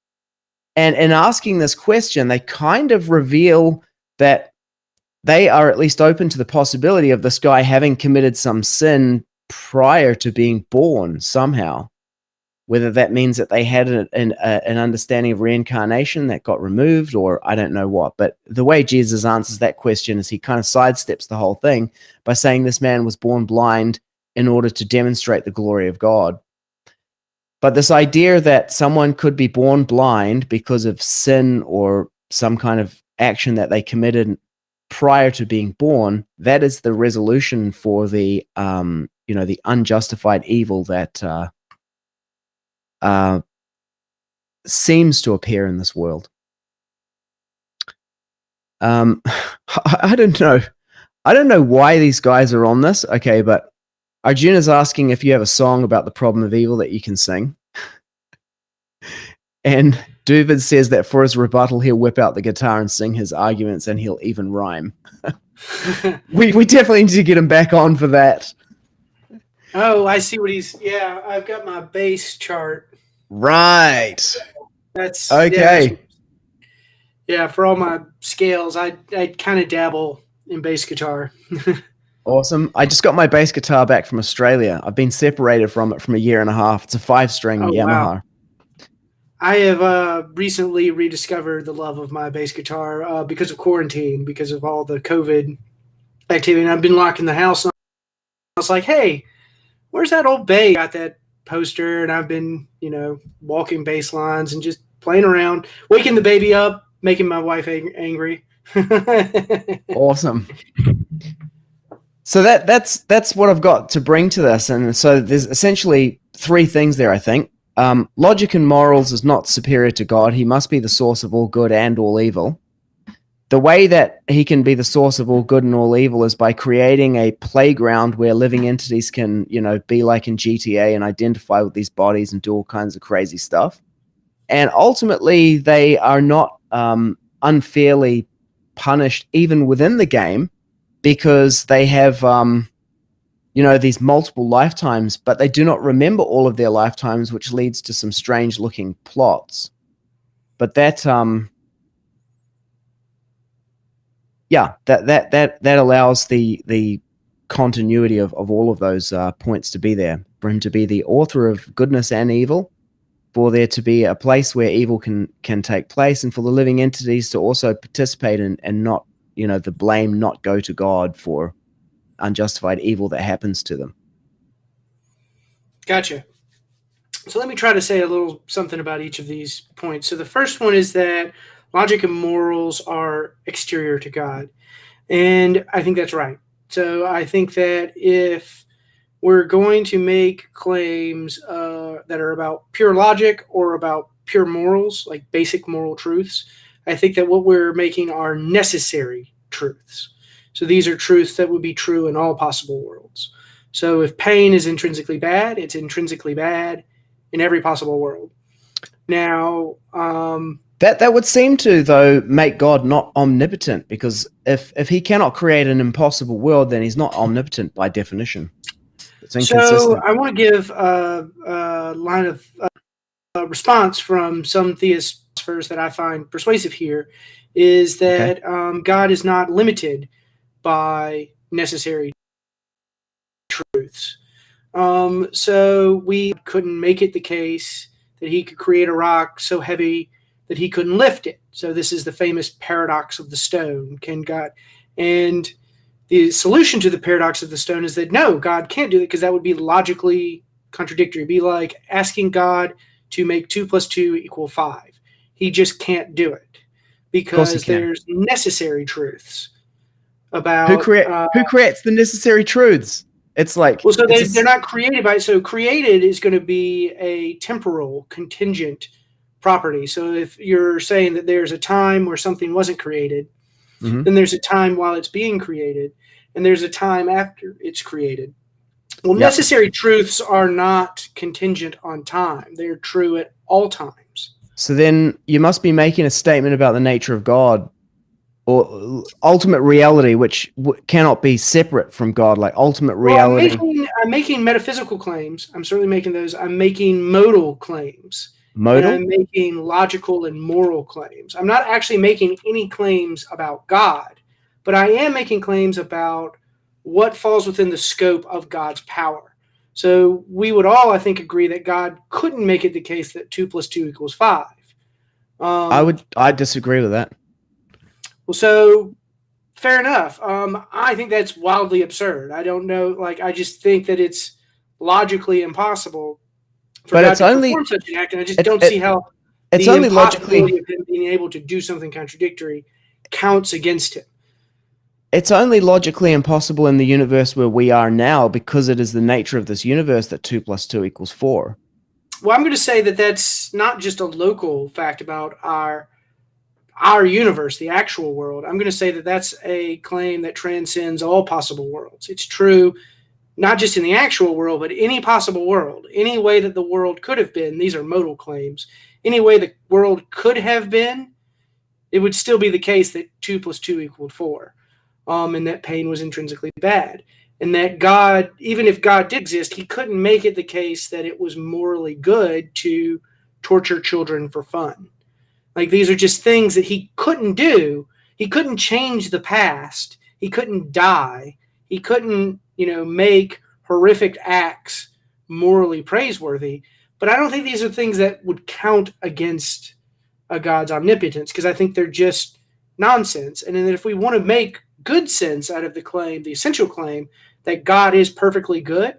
And in asking this question, they kind of reveal that they are at least open to the possibility of this guy having committed some sin prior to being born somehow, whether that means that they had an understanding of reincarnation that got removed, or I don't know what. But the way Jesus answers that question is he kind of sidesteps the whole thing by saying this man was born blind in order to demonstrate the glory of God. But this idea that someone could be born blind because of sin or some kind of action that they committed prior to being born, that is the resolution for the the unjustified evil that seems to appear in this world. I don't know. I don't know why these guys are on this. Okay, but Arjuna's asking if you have a song about the problem of evil that you can sing. And Duvid says that for his rebuttal, he'll whip out the guitar and sing his arguments, and he'll even rhyme. we definitely need to get him back on for that. Oh, I see what yeah, I've got my bass chart. Right. That's okay. Yeah, for all my scales, I kind of dabble in bass guitar. Awesome. I just got my bass guitar back from Australia. I've been separated from it from a year and a half. It's a 5-string Yamaha. Wow. I have recently rediscovered the love of my bass guitar because of quarantine, because of all the COVID activity. And I've been locked in the house. And I was like, hey, where's that old bass? Got that poster, and I've been, walking bass lines and just playing around, waking the baby up, making my wife angry. Awesome. So that's what I've got to bring to this. And so there's essentially 3 things there, I think. Logic and morals is not superior to God. He must be the source of all good and all evil. The way that he can be the source of all good and all evil is by creating a playground where living entities can, be like in GTA and identify with these bodies and do all kinds of crazy stuff. And ultimately, they are not unfairly punished even within the game, because they have, these multiple lifetimes, but they do not remember all of their lifetimes, which leads to some strange looking plots. But that, that allows the continuity of all of those points to be there, for him to be the author of goodness and evil, for there to be a place where evil can take place, and for the living entities to also participate and not, the blame not go to God for unjustified evil that happens to them. Gotcha. So let me try to say a little something about each of these points. So the first one is that logic and morals are exterior to God. And I think that's right. So I think that if we're going to make claims that are about pure logic or about pure morals, like basic moral truths, I think that what we're making are necessary truths. So these are truths that would be true in all possible worlds. So if pain is intrinsically bad, it's intrinsically bad in every possible world. Now, that would seem to, though, make God not omnipotent, because if he cannot create an impossible world, then he's not omnipotent by definition. It's inconsistent. So I want to give a line of response from some theosophers that I find persuasive here, is that God is not limited by necessary truths. So we couldn't make it the case that he could create a rock so heavy that he couldn't lift it. So this is the famous paradox of the stone. Can God? And the solution to the paradox of the stone is that no, God can't do it, because that would be logically contradictory. It'd be like asking God to make 2 + 2 = 5. He just can't do it, because there's necessary truths about who creates the necessary truths. It's like, well, so they're not created by. So created is going to be a temporal contingent property. So if you're saying that there's a time where something wasn't created, then there's a time while it's being created, and there's a time after it's created. Well, necessary truths are not contingent on time. They're true at all times. So then you must be making a statement about the nature of God, or ultimate reality, which cannot be separate from God, like ultimate reality. Well, I'm making metaphysical claims. I'm certainly making those. I'm making modal claims. Modal? And I'm making logical and moral claims. I'm not actually making any claims about God, but I am making claims about what falls within the scope of God's power. So we would all, I think, agree that God couldn't make it the case that 2 + 2 = 5. I disagree with that. Well, so fair enough. I think that's wildly absurd. I don't know. Like, I just think that it's logically impossible for God to perform such an act, and I just don't see how it's the only impossibility of him being able to do something contradictory counts against him. It's only logically impossible in the universe where we are now, because it is the nature of this universe that 2 + 2 = 4. Well, I'm going to say that that's not just a local fact about our universe, the actual world. I'm going to say that that's a claim that transcends all possible worlds. It's true not just in the actual world, but any possible world. Any way that the world could have been, these are modal claims. Any way the world could have been, it would still be the case that 2 + 2 = 4. And that pain was intrinsically bad. And that God, even if God did exist, he couldn't make it the case that it was morally good to torture children for fun. Like, these are just things that he couldn't do. He couldn't change the past. He couldn't die. He couldn't, make horrific acts morally praiseworthy. But I don't think these are things that would count against a God's omnipotence, because I think they're just nonsense. And then if we want to make good sense out of the claim, the essential claim that God is perfectly good,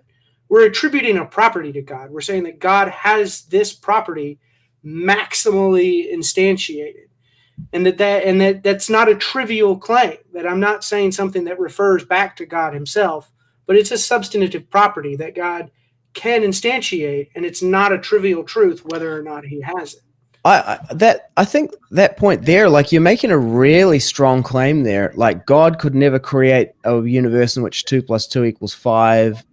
we're attributing a property to God. We're saying that God has this property maximally instantiated, and that's not a trivial claim. That I'm not saying something that refers back to God himself, but it's a substantive property that God can instantiate, and it's not a trivial truth whether or not he has it. I think that point there, like, you're making a really strong claim there. Like, God could never create a universe in which 2 + 2 = 5,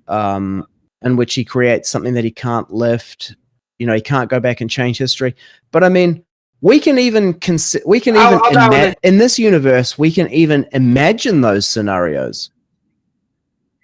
in which he creates something that he can't lift. He can't go back and change history. But I mean, we can even in this universe, we can even imagine those scenarios.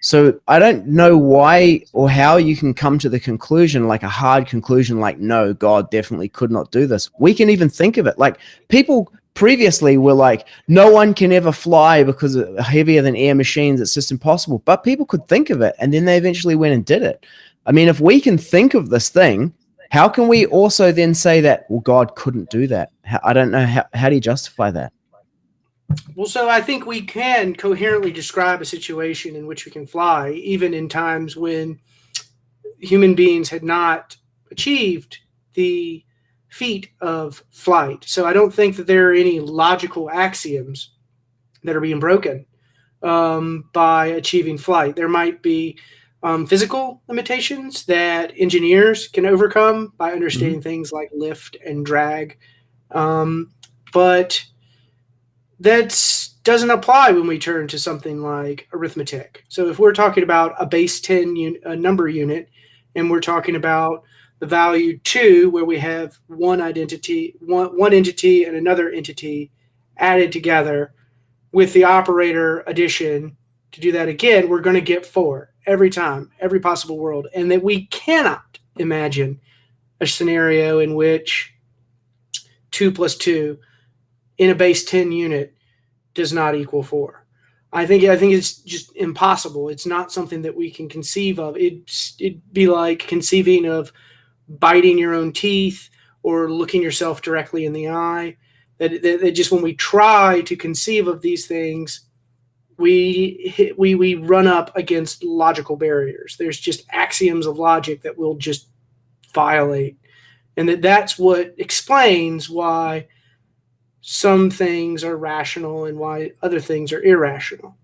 So I don't know why or how you can come to the conclusion, like a hard conclusion, like, no, God definitely could not do this. We can even think of it. Like, people previously were like, no one can ever fly because of heavier than air machines. It's just impossible. But people could think of it, and then they eventually went and did it. I mean, if we can think of this thing, how can we also then say that, well, God couldn't do that? I don't know. How do you justify that? Well, so I think we can coherently describe a situation in which we can fly, even in times when human beings had not achieved the feat of flight. So I don't think that there are any logical axioms that are being broken by achieving flight. There might be physical limitations that engineers can overcome by understanding things like lift and drag. But that doesn't apply when we turn to something like arithmetic. So if we're talking about a base 10 number unit, and we're talking about the value 2, where we have one entity and another entity added together with the operator addition, to do that again, we're going to get 4 every time, every possible world. And that we cannot imagine a scenario in which 2 plus 2 in a base 10 unit does not equal 4. I think it's just impossible. It's not something that we can conceive of. It'd be like conceiving of biting your own teeth or looking yourself directly in the eye. That just, when we try to conceive of these things, we run up against logical barriers. There's just axioms of logic that we'll just violate, and that's what explains why some things are rational and why other things are irrational.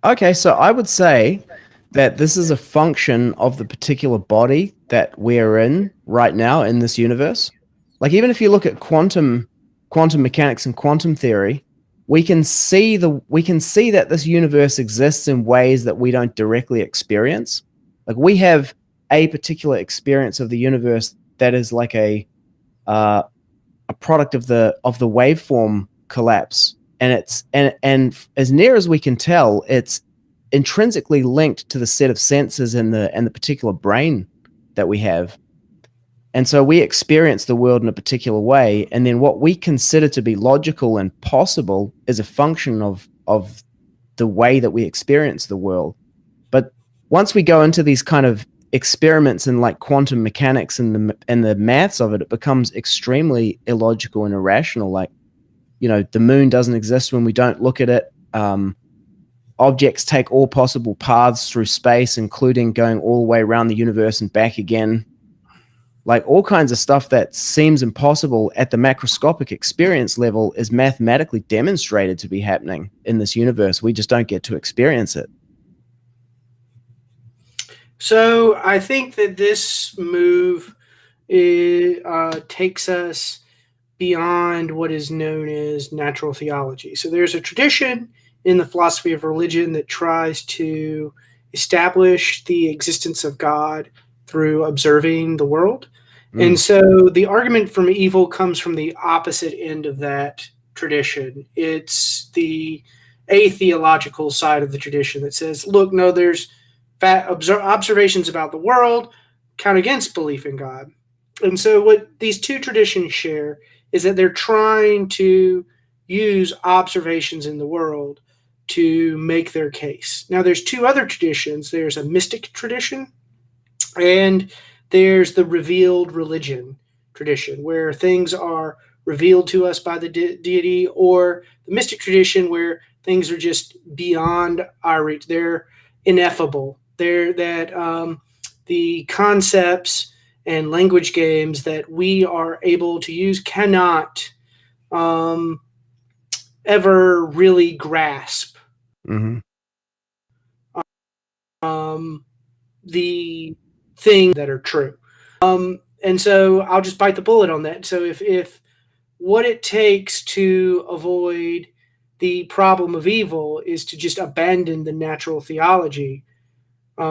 Okay, so I would say that this is a function of the particular body that we're in right now in this universe. Like, even if you look at quantum mechanics and quantum theory, we can see that this universe exists in ways that we don't directly experience. Like, we have a particular experience of the universe that is like a product of the waveform collapse, and as near as we can tell, it's intrinsically linked to the set of senses and the particular brain that we have. And so we experience the world in a particular way, and then what we consider to be logical and possible is a function of the way that we experience the world. But once we go into these kind of experiments in like quantum mechanics and the maths of it, it becomes extremely illogical and irrational. Like, the moon doesn't exist when we don't look at it. Objects take all possible paths through space, including going all the way around the universe and back again. Like, all kinds of stuff that seems impossible at the macroscopic experience level is mathematically demonstrated to be happening in this universe. We just don't get to experience it. So I think that this move takes us beyond what is known as natural theology. So there's a tradition in the philosophy of religion that tries to establish the existence of God through observing the world. And so the argument from evil comes from the opposite end of that tradition. It's the atheological side of the tradition that says, look, no, there's observations about the world count against belief in God. And so what these two traditions share is that they're trying to use observations in the world to make their case. Now, there's two other traditions. There's a mystic tradition, and there's the revealed religion tradition, where things are revealed to us by the deity, or the mystic tradition, where things are just beyond our reach. They're ineffable. They're that the concepts and language games that we are able to use cannot ever really grasp the things that are true. And so I'll just bite the bullet on that. So if what it takes to avoid the problem of evil is to just abandon the natural theology,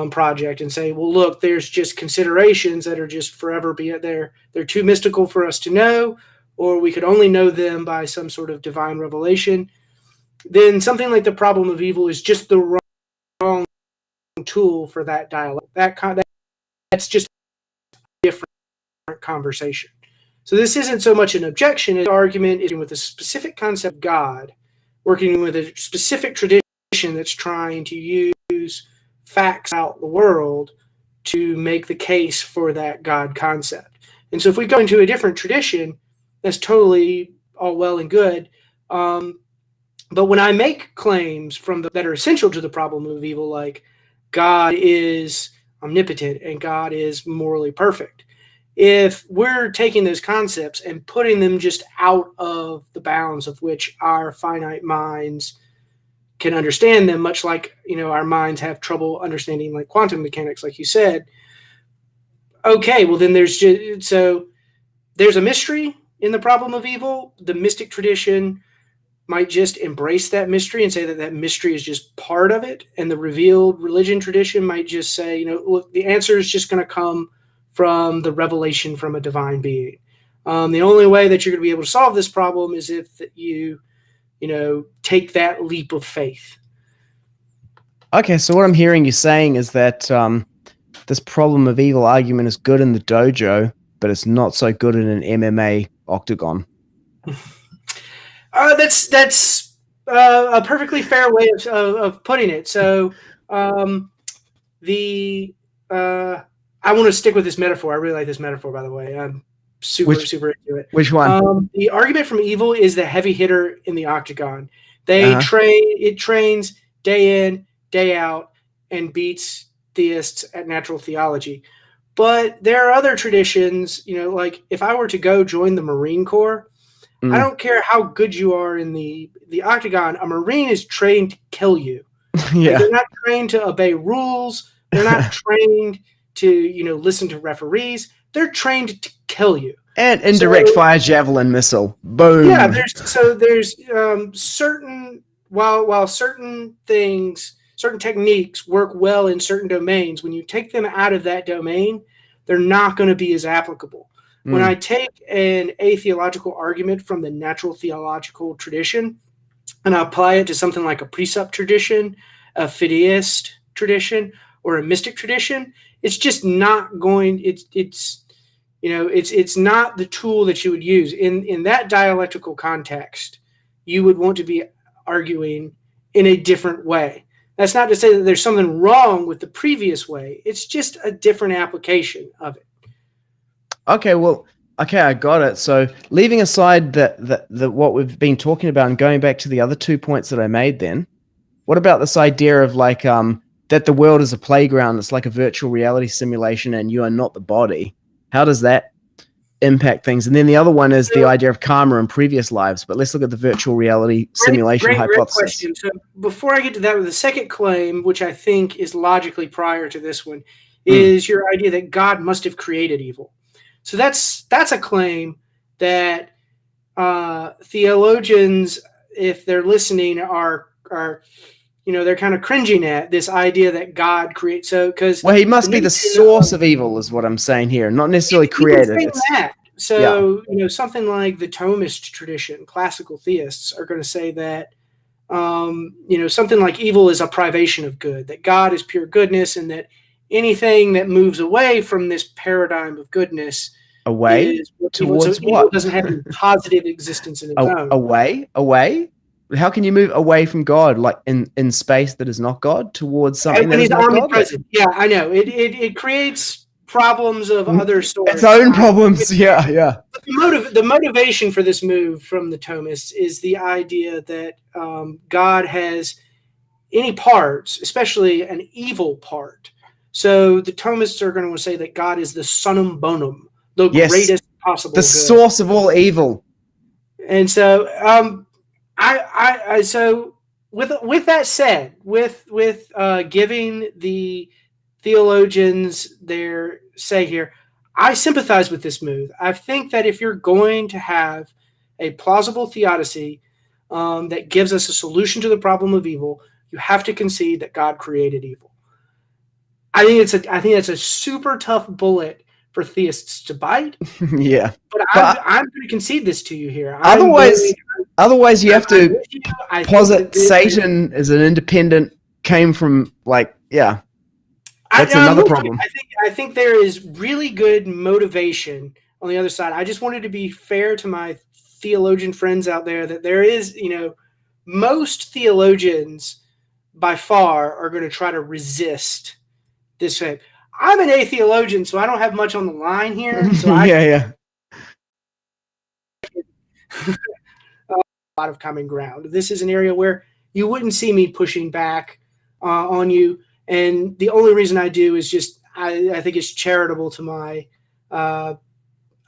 project and say, well, look, there's just considerations that are just forever they're too mystical for us to know, or we could only know them by some sort of divine revelation, then something like the problem of evil is just the wrong tool for that dialogue. That's just a different conversation. So this isn't so much an objection as an argument is with a specific concept of God, working with a specific tradition that's trying to use facts out the world to make the case for that God concept. And so if we go into a different tradition, that's totally all well and good. But when I make claims that are essential to the problem of evil, like God is omnipotent and God is morally perfect, if we're taking those concepts and putting them just out of the bounds of which our finite minds can understand them, much like, our minds have trouble understanding like quantum mechanics, like you said, okay, well then there's a mystery in the problem of evil. The mystic tradition might just embrace that mystery and say that mystery is just part of it. And the revealed religion tradition might just say, look, the answer is just going to come from the revelation from a divine being. The only way that you're going to be able to solve this problem is if you take that leap of faith. Okay, so what I'm hearing you saying is that this problem of evil argument is good in the dojo, but it's not so good in an MMA octagon. That's a perfectly fair way of putting it. So I want to stick with this metaphor. I really like this metaphor, by the way. I'm super into it. Which one? The argument from evil is the heavy hitter in the octagon. It trains day in, day out, and beats theists at natural theology. But there are other traditions, like if I were to go join the Marine Corps, I don't care how good you are in the octagon, a Marine is trained to kill you. Yeah. Like, they're not trained to obey rules. They're not trained to, listen to referees. They're trained to kill you. And indirect fire javelin missile. Boom. Yeah, there's certain certain techniques work well in certain domains, when you take them out of that domain, they're not going to be as applicable. When I take an atheological argument from the natural theological tradition and I apply it to something like a precept tradition, a fideist tradition, or a mystic tradition, it's just not going. It's not the tool that you would use in that dialectical context. You would want to be arguing in a different way. That's not to say that there's something wrong with the previous way. It's just a different application of it. Okay, I got it. So leaving aside the what we've been talking about and going back to the other 2 points that I made then, what about this idea of like that the world is a playground, it's like a virtual reality simulation and you are not the body? How does that impact things? And then the other one is the idea of karma in previous lives, but let's look at the virtual reality simulation hypothesis. Great question. So before I get to that, the second claim, which I think is logically prior to this one, is your idea that God must have created evil. So that's a claim that theologians, if they're listening, are they're kind of cringing at this idea that God creates. So because he must be the source of evil, is what I'm saying here, not necessarily created. So something like the Thomist tradition, classical theists are going to say that something like evil is a privation of good, that God is pure goodness, and that anything that moves away from this paradigm of goodness towards what doesn't have any positive existence in its own. Away. How can you move away from God, like in space that is not God, towards something that is not omnipresent? God? Yeah, I know. It creates problems of other sorts. Its own problems. Yeah. The motivation for this move from the Thomists is the idea that God has any parts, especially an evil part. So the Thomists are going to say that God is the sunum bonum, the greatest possible good. Source of all evil. And so so with that said, with giving the theologians their say here, I sympathize with this move. I think that if you're going to have a plausible theodicy that gives us a solution to the problem of evil, you have to concede that God created evil. I think that's a super tough bullet for theists to bite. Yeah. But I'm going to concede this to you here. Otherwise, you have to I think posit that this, Satan as an independent, came from that's another problem. I think there is really good motivation on the other side. I just wanted to be fair to my theologian friends out there that there is, most theologians by far are going to try to resist this faith. I'm an atheologian, so I don't have much on the line here. So yeah. A lot of common ground. This is an area where you wouldn't see me pushing back on you, and the only reason I do is just I think it's charitable to my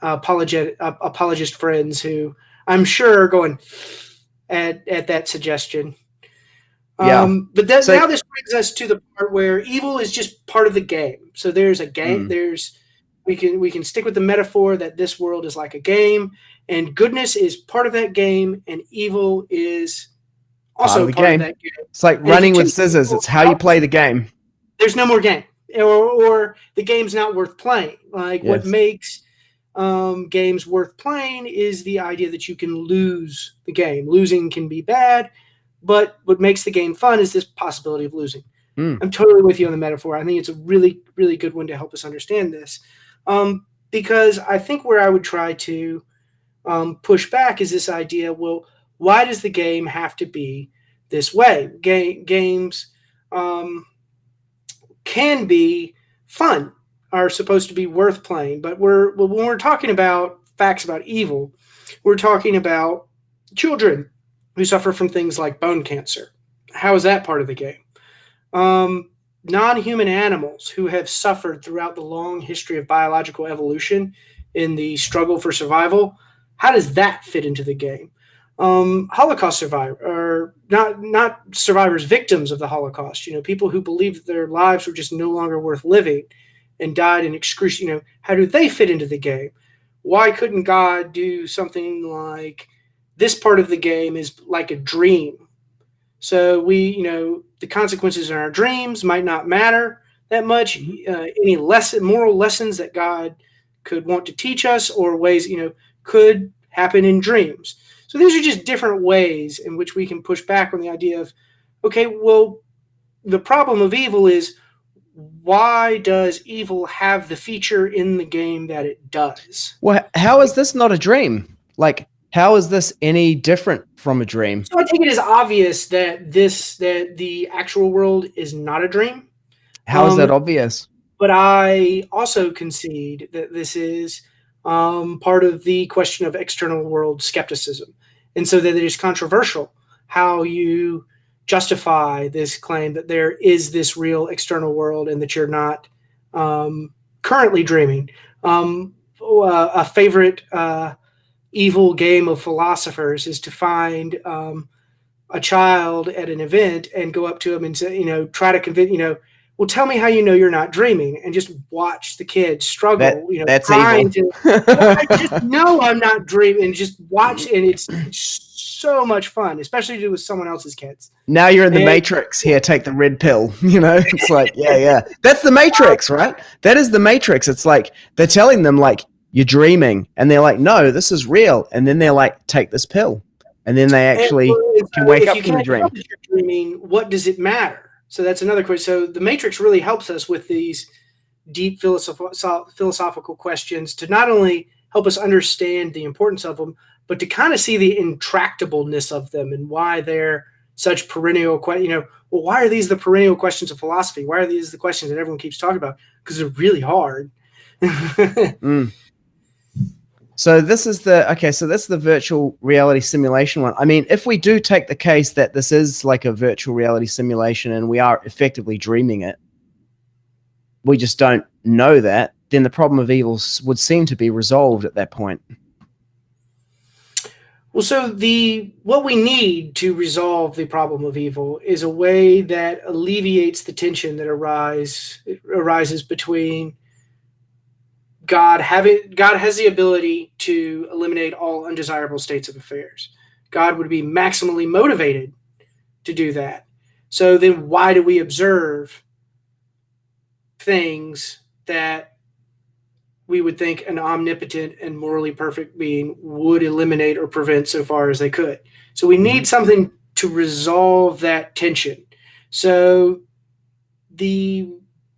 apologist friends who I'm sure are going at that suggestion. Yeah. But now this brings us to the part where evil is just part of the game. So there's a game. We can stick with the metaphor that this world is like a game, and goodness is part of that game, and evil is also part of that game. It's like running with scissors. It's how you play the game. There's no more game, or the game's not worth playing. Like what makes games worth playing is the idea that you can lose the game. Losing can be bad, but what makes the game fun is this possibility of losing. I'm totally with you on the metaphor. I think it's a really, really good one to help us understand this. Because I think where I would try to push back is this idea, well, why does the game have to be this way? Games can be fun, are supposed to be worth playing, but when we're talking about facts about evil, we're talking about children who suffer from things like bone cancer. How is that part of the game? Non-human animals who have suffered throughout the long history of biological evolution in the struggle for survival. How does that fit into the game? Holocaust survivor, or not survivors, victims of the Holocaust. People who believed their lives were just no longer worth living and died in excruciating. How do they fit into the game? Why couldn't God do something like this part of the game is like a dream? So the consequences in our dreams might not matter that much. Any moral lessons that God could want to teach us, or ways, could happen in dreams. So these are just different ways in which we can push back on the idea of, okay, well, the problem of evil is, why does evil have the feature in the game that it does? Well, how is this not a dream? Like, how is this any different from a dream? So I think it is obvious that the actual world is not a dream. How is that obvious? But I also concede that this is part of the question of external world skepticism. And so that it is controversial how you justify this claim that there is this real external world and that you're not currently dreaming. A favorite evil game of philosophers is to find a child at an event and go up to him and say, try to convince, well, tell me how you know you're not dreaming, and just watch the kid struggle. That's evil. I just know I'm not dreaming, and just watch, and it's so much fun, especially to do with someone else's kids. Now you're in the Matrix. Here, take the red pill. It's like, yeah. That's the Matrix, right? That is the Matrix. It's like they're telling them, like, you're dreaming, and they're like, no, this is real. And then they're like, take this pill, and then they actually can wake up from the dream. If you're dreaming, what does it matter? So that's another question. So the Matrix really helps us with these deep philosophical questions to not only help us understand the importance of them, but to kind of see the intractableness of them and why they're such perennial questions. Well, why are these the perennial questions of philosophy? Why are these the questions that everyone keeps talking about? Because they're really hard. So this is so that's the virtual reality simulation one. I mean, if we do take the case that this is like a virtual reality simulation and we are effectively dreaming it, we just don't know that, then the problem of evil would seem to be resolved at that point. Well, so what we need to resolve the problem of evil is a way that alleviates the tension that arises between God has the ability to eliminate all undesirable states of affairs. God would be maximally motivated to do that. So then why do we observe things that we would think an omnipotent and morally perfect being would eliminate or prevent so far as they could. So we need something to resolve that tension. So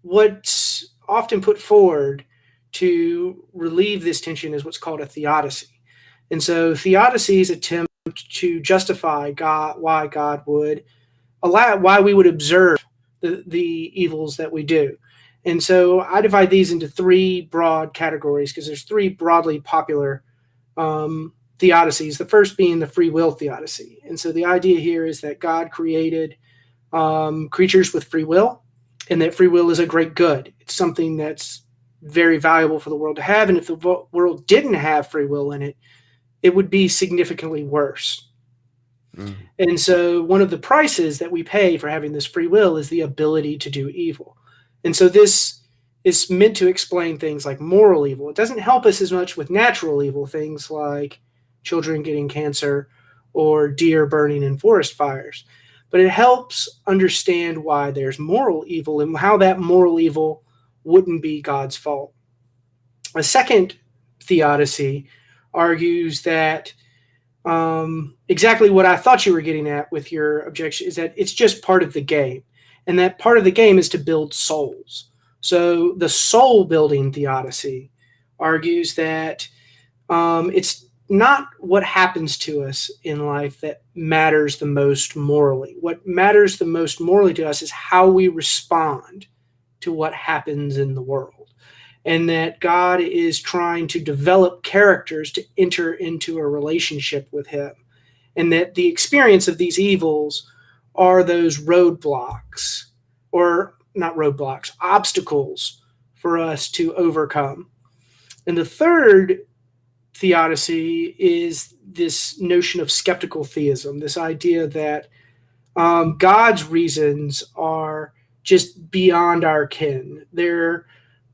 what's often put forward to relieve this tension is what's called a theodicy. And so theodicies attempt to justify why God would allow, why we would observe the evils that we do. And so I divide these into three broad categories because there's three broadly popular theodicies, the first being the free will theodicy. And so the idea here is that God created creatures with free will, and that free will is a great good. It's something that's very valuable for the world to have. And if the world didn't have free will in it, it would be significantly worse. And so one of the prices that we pay for having this free will is the ability to do evil. And so this is meant to explain things like moral evil. It doesn't help us as much with natural evil, things like children getting cancer or deer burning in forest fires. But it helps understand why there's moral evil and how that moral evil wouldn't be God's fault. A second theodicy argues that exactly what I thought you were getting at with your objection is that it's just part of the game. And that part of the game is to build souls. So the soul building theodicy argues that it's not what happens to us in life that matters the most morally. What matters the most morally to us is how we respond to what happens in the world. And that God is trying to develop characters to enter into a relationship with him. And that the experience of these evils are those roadblocks, or not roadblocks, obstacles for us to overcome. And the third theodicy is this notion of skeptical theism, this idea that God's reasons are just beyond our ken. They're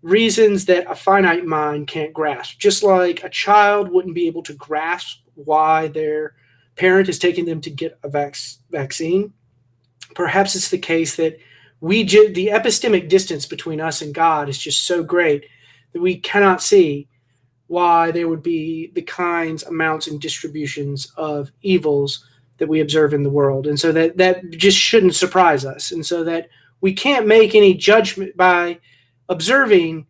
reasons that a finite mind can't grasp. Just like a child wouldn't be able to grasp why their parent is taking them to get a vaccine, perhaps it's the case that the epistemic distance between us and God is just so great that we cannot see why there would be the kinds, amounts, and distributions of evils that we observe in the world. And so that just shouldn't surprise us. And so that we can't make any judgment by observing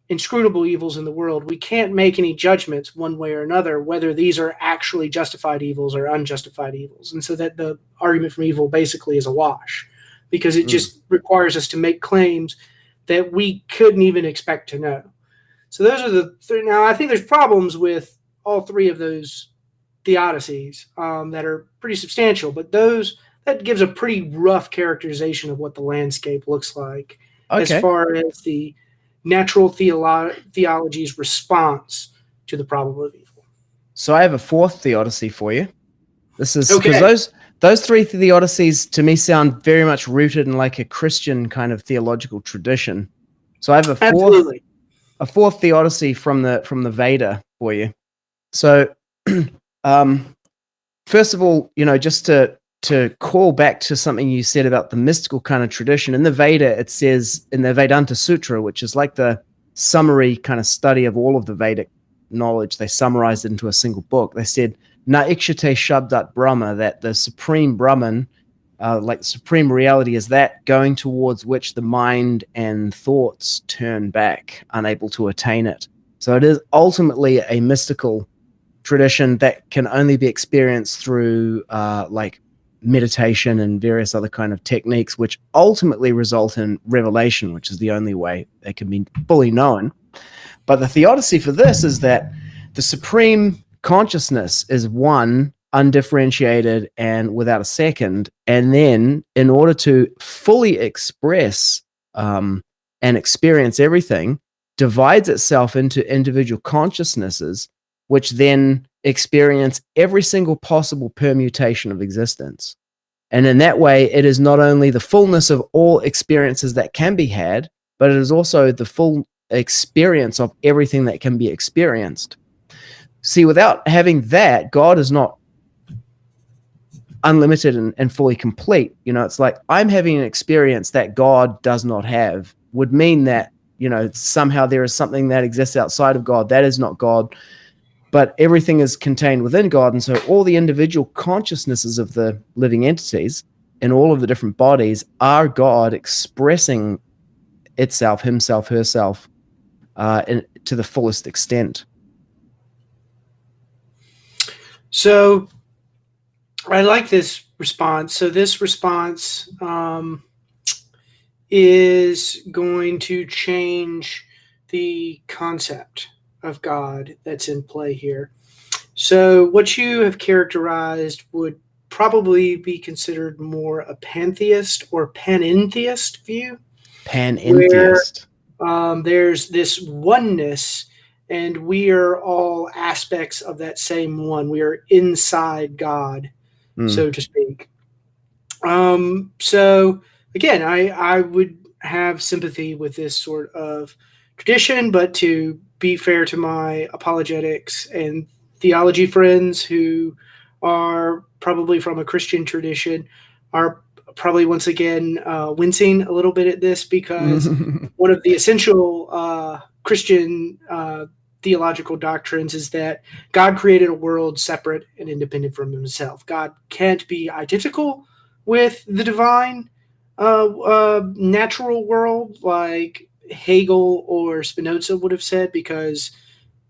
inscrutable evils in the world. We can't make any judgments one way or another, whether these are actually justified evils or unjustified evils. And so that the argument from evil basically is a wash, because it just requires us to make claims that we couldn't even expect to know. So those are the three. Now, I think there's problems with all three of those theodicies that are pretty substantial, but that gives a pretty rough characterization of what the landscape looks like as far as the natural theology's response to the problem of evil. So I have a fourth theodicy for you. This is because those three theodicies to me sound very much rooted in like a Christian kind of theological tradition. So I have a fourth theodicy from the Veda for you. So first of all, just to call back to something you said about the mystical kind of tradition, in the Veda, it says in the Vedanta Sutra, which is like the summary kind of study of all of the Vedic knowledge, they summarized it into a single book. They said, Na ikshate shabdat Brahma, that the supreme Brahman, like supreme reality, is that going towards which the mind and thoughts turn back, unable to attain it. So it is ultimately a mystical tradition that can only be experienced through like meditation and various other kind of techniques, which ultimately result in revelation, which is the only way they can be fully known. But the theodicy for this is that the supreme consciousness is one, undifferentiated and without a second, and then in order to fully express and experience everything, divides itself into individual consciousnesses, which then experience every single possible permutation of existence. And in that way, it is not only the fullness of all experiences that can be had, but it is also the full experience of everything that can be experienced. See, without having that, God is not unlimited and fully complete. You know, it's like I'm having an experience that God does not have would mean that, you know, somehow there is something that exists outside of God that is not God, but everything is contained within God. And so all the individual consciousnesses of the living entities in all of the different bodies are God expressing itself, himself, herself, to the fullest extent. So I like this response. So this response is going to change the concept of God that's in play here. So what you have characterized would probably be considered more a pantheist or panentheist view. Panentheist. Where there's this oneness, and we are all aspects of that same one. We are inside God, so to speak. So again, I would have sympathy with this sort of tradition, but to be fair to my apologetics and theology friends who are probably from a Christian tradition are probably once again wincing a little bit at this, because one of the essential Christian theological doctrines is that God created a world separate and independent from himself. God can't be identical with the divine natural world like Hegel or Spinoza would have said, because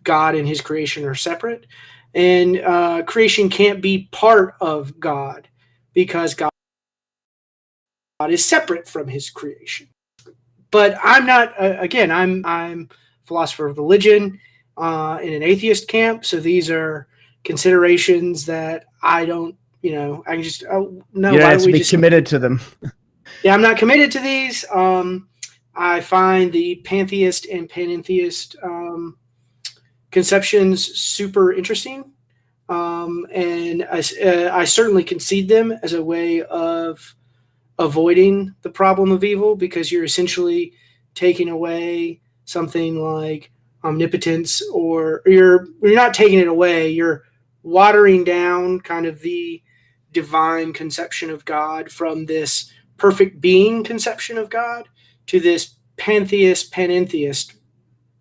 God and his creation are separate. And creation can't be part of God because God is separate from his creation. But I'm not, again, I'm philosopher of religion in an atheist camp. So these are considerations that I don't, I can just, no. You don't have to be committed to them. Yeah, I'm not committed to these. I find the pantheist and panentheist conceptions super interesting. And I certainly concede them as a way of avoiding the problem of evil, because you're essentially taking away something like omnipotence, or you're not taking it away, you're watering down kind of the divine conception of God from this perfect being conception of God to this pantheist, panentheist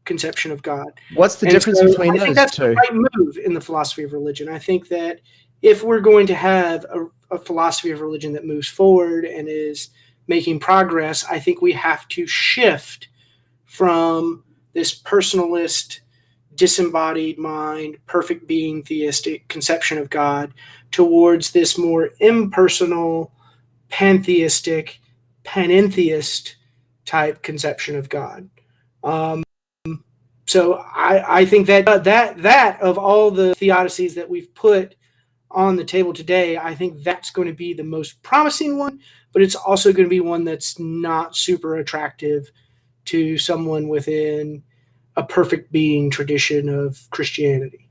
conception of God. What's the difference between those two? I think that's the right move in the philosophy of religion. I think that if we're going to have a philosophy of religion that moves forward and is making progress, I think we have to shift from this personalist, disembodied mind, perfect being theistic conception of God towards this more impersonal, pantheistic, panentheist type conception of God. So I think that of all the theodicies that we've put on the table today, I think that's going to be the most promising one, but it's also going to be one that's not super attractive to someone within a perfect being tradition of Christianity.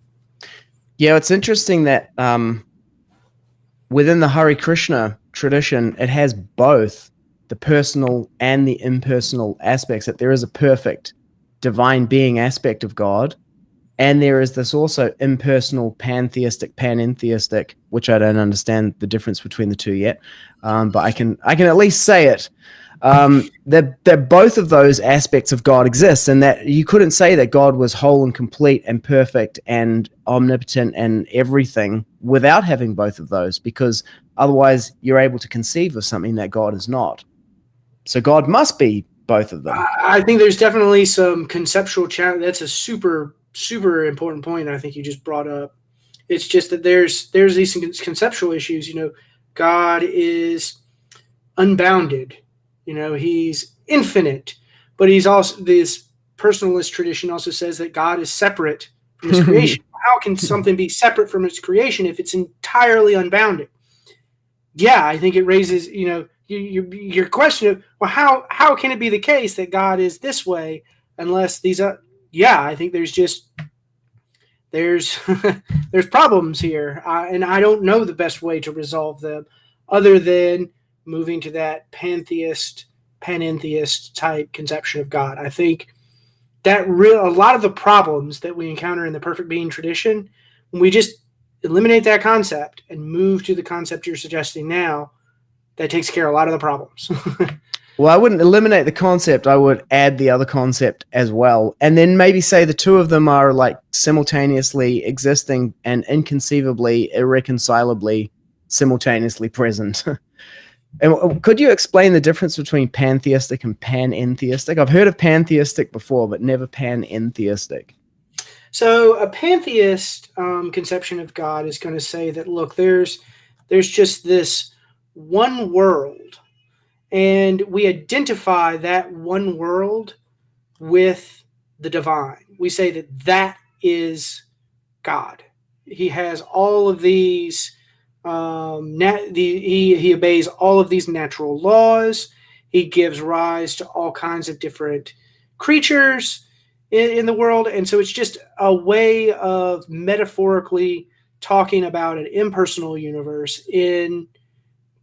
Yeah, it's interesting that within the Hare Krishna tradition, it has both the personal and the impersonal aspects, that there is a perfect divine being aspect of God, and there is this also impersonal pantheistic, panentheistic, which I don't understand the difference between the two yet, but I can at least say it, that both of those aspects of God exist, and that you couldn't say that God was whole and complete and perfect and omnipotent and everything without having both of those, because otherwise you're able to conceive of something that God is not. So God must be both of them. I think there's definitely some conceptual challenge. That's a super, super important point I think you just brought up. It's just that there's these conceptual issues. God is unbounded. He's infinite, but he's also, this personalist tradition also says that God is separate from his creation. How can something be separate from its creation if it's entirely unbounded? Yeah, I think it raises, your question of, well, how can it be the case that God is this way unless these are, I think there's there's problems here, and I don't know the best way to resolve them other than moving to that panentheist type conception of God. I think that a lot of the problems that we encounter in the perfect being tradition, when we just eliminate that concept and move to the concept you're suggesting now, that takes care of a lot of the problems. Well, I wouldn't eliminate the concept. I would add the other concept as well. And then maybe say the two of them are like simultaneously existing and inconceivably, irreconcilably simultaneously present. And could you explain the difference between pantheistic and panentheistic? I've heard of pantheistic before, but never panentheistic. So a pantheist conception of God is going to say that, look, there's just this one world, and we identify that one world with the divine. We say that is God. He has all of these, he obeys all of these natural laws. He gives rise to all kinds of different creatures in the world. And so it's just a way of metaphorically talking about an impersonal universe in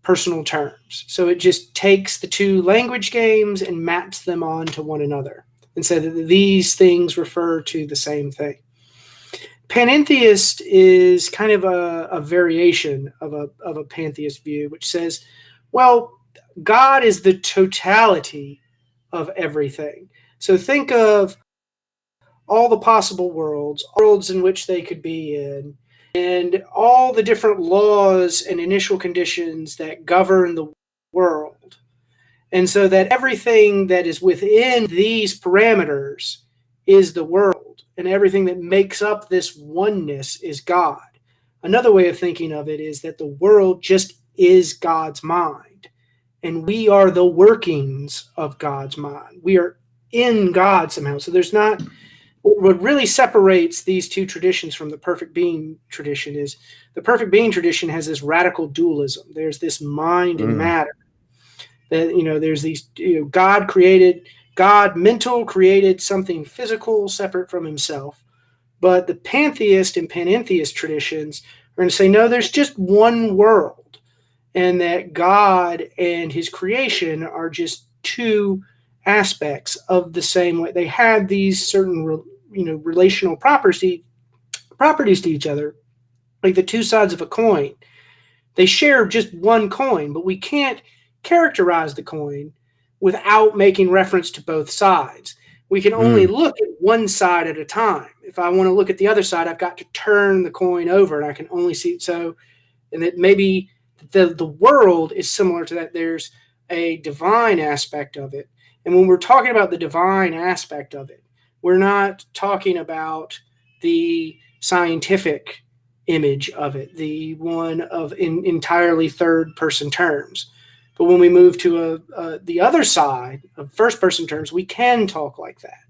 personal terms. So it just takes the two language games and maps them onto one another and say that these things refer to the same thing. Panentheist is kind of a variation of a pantheist view, which says, well, God is the totality of everything. So think of all the possible worlds in which they could be in, and all the different laws and initial conditions that govern the world. And so that everything that is within these parameters is the world, and everything that makes up this oneness is God. Another way of thinking of it is that the world just is God's mind, and we are the workings of God's mind. We are in God somehow. So there's not... What really separates these two traditions from the perfect being tradition is the perfect being tradition has this radical dualism. There's this mind and matter. That, there's these, God mental created something physical separate from himself. But the pantheist and panentheist traditions are going to say, no, there's just one world, and that God and his creation are just two aspects of the same way. They have these certain relational properties to each other, like the two sides of a coin. They share just one coin, but we can't characterize the coin without making reference to both sides. We can only look at one side at a time. If I want to look at the other side, I've got to turn the coin over, and I can only see it. So, and that maybe the world is similar to that. There's a divine aspect of it. And when we're talking about the divine aspect of it, we're not talking about the scientific image of it, the one of in entirely third-person terms. But when we move to the other side of first-person terms, we can talk like that.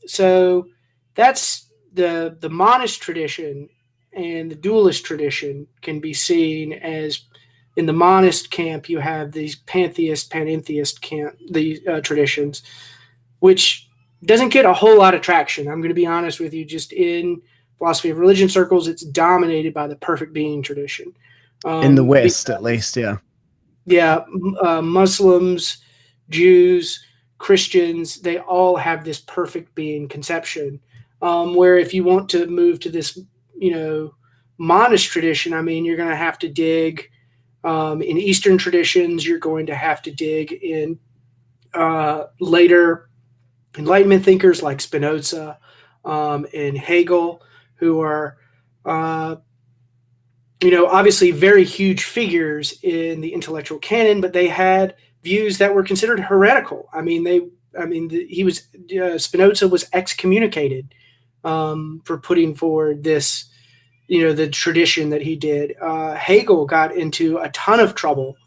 So that's the monist tradition, and the dualist tradition can be seen as, in the monist camp, you have these pantheist, panentheist camp, the traditions, which doesn't get a whole lot of traction. I'm going to be honest with you. Just in philosophy of religion circles, it's dominated by the perfect being tradition. In the West, at least, yeah. Yeah, Muslims, Jews, Christians, they all have this perfect being conception. Where if you want to move to this, monist tradition, you're going to have to dig in Eastern traditions. You're going to have to dig in later Enlightenment thinkers like Spinoza and Hegel, who are, obviously very huge figures in the intellectual canon, but they had views that were considered heretical. Spinoza was excommunicated for putting forward this, the tradition that he did. Hegel got into a ton of trouble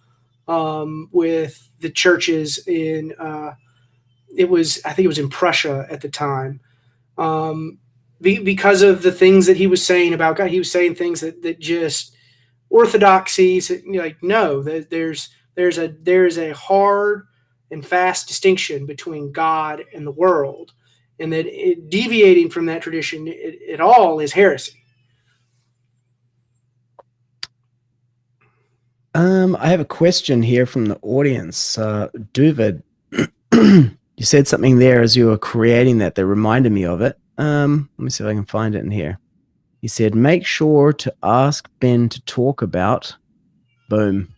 with the churches in, I think it was in Prussia at the time, because of the things that he was saying about God. He was saying things that just orthodoxy, no, there's a hard and fast distinction between God and the world, and that deviating from that tradition at all is heresy. I have a question here from the audience. Duvid, you said something there as you were creating that reminded me of it. Let me see if I can find it in here. He said, make sure to ask Ben to talk about, boom,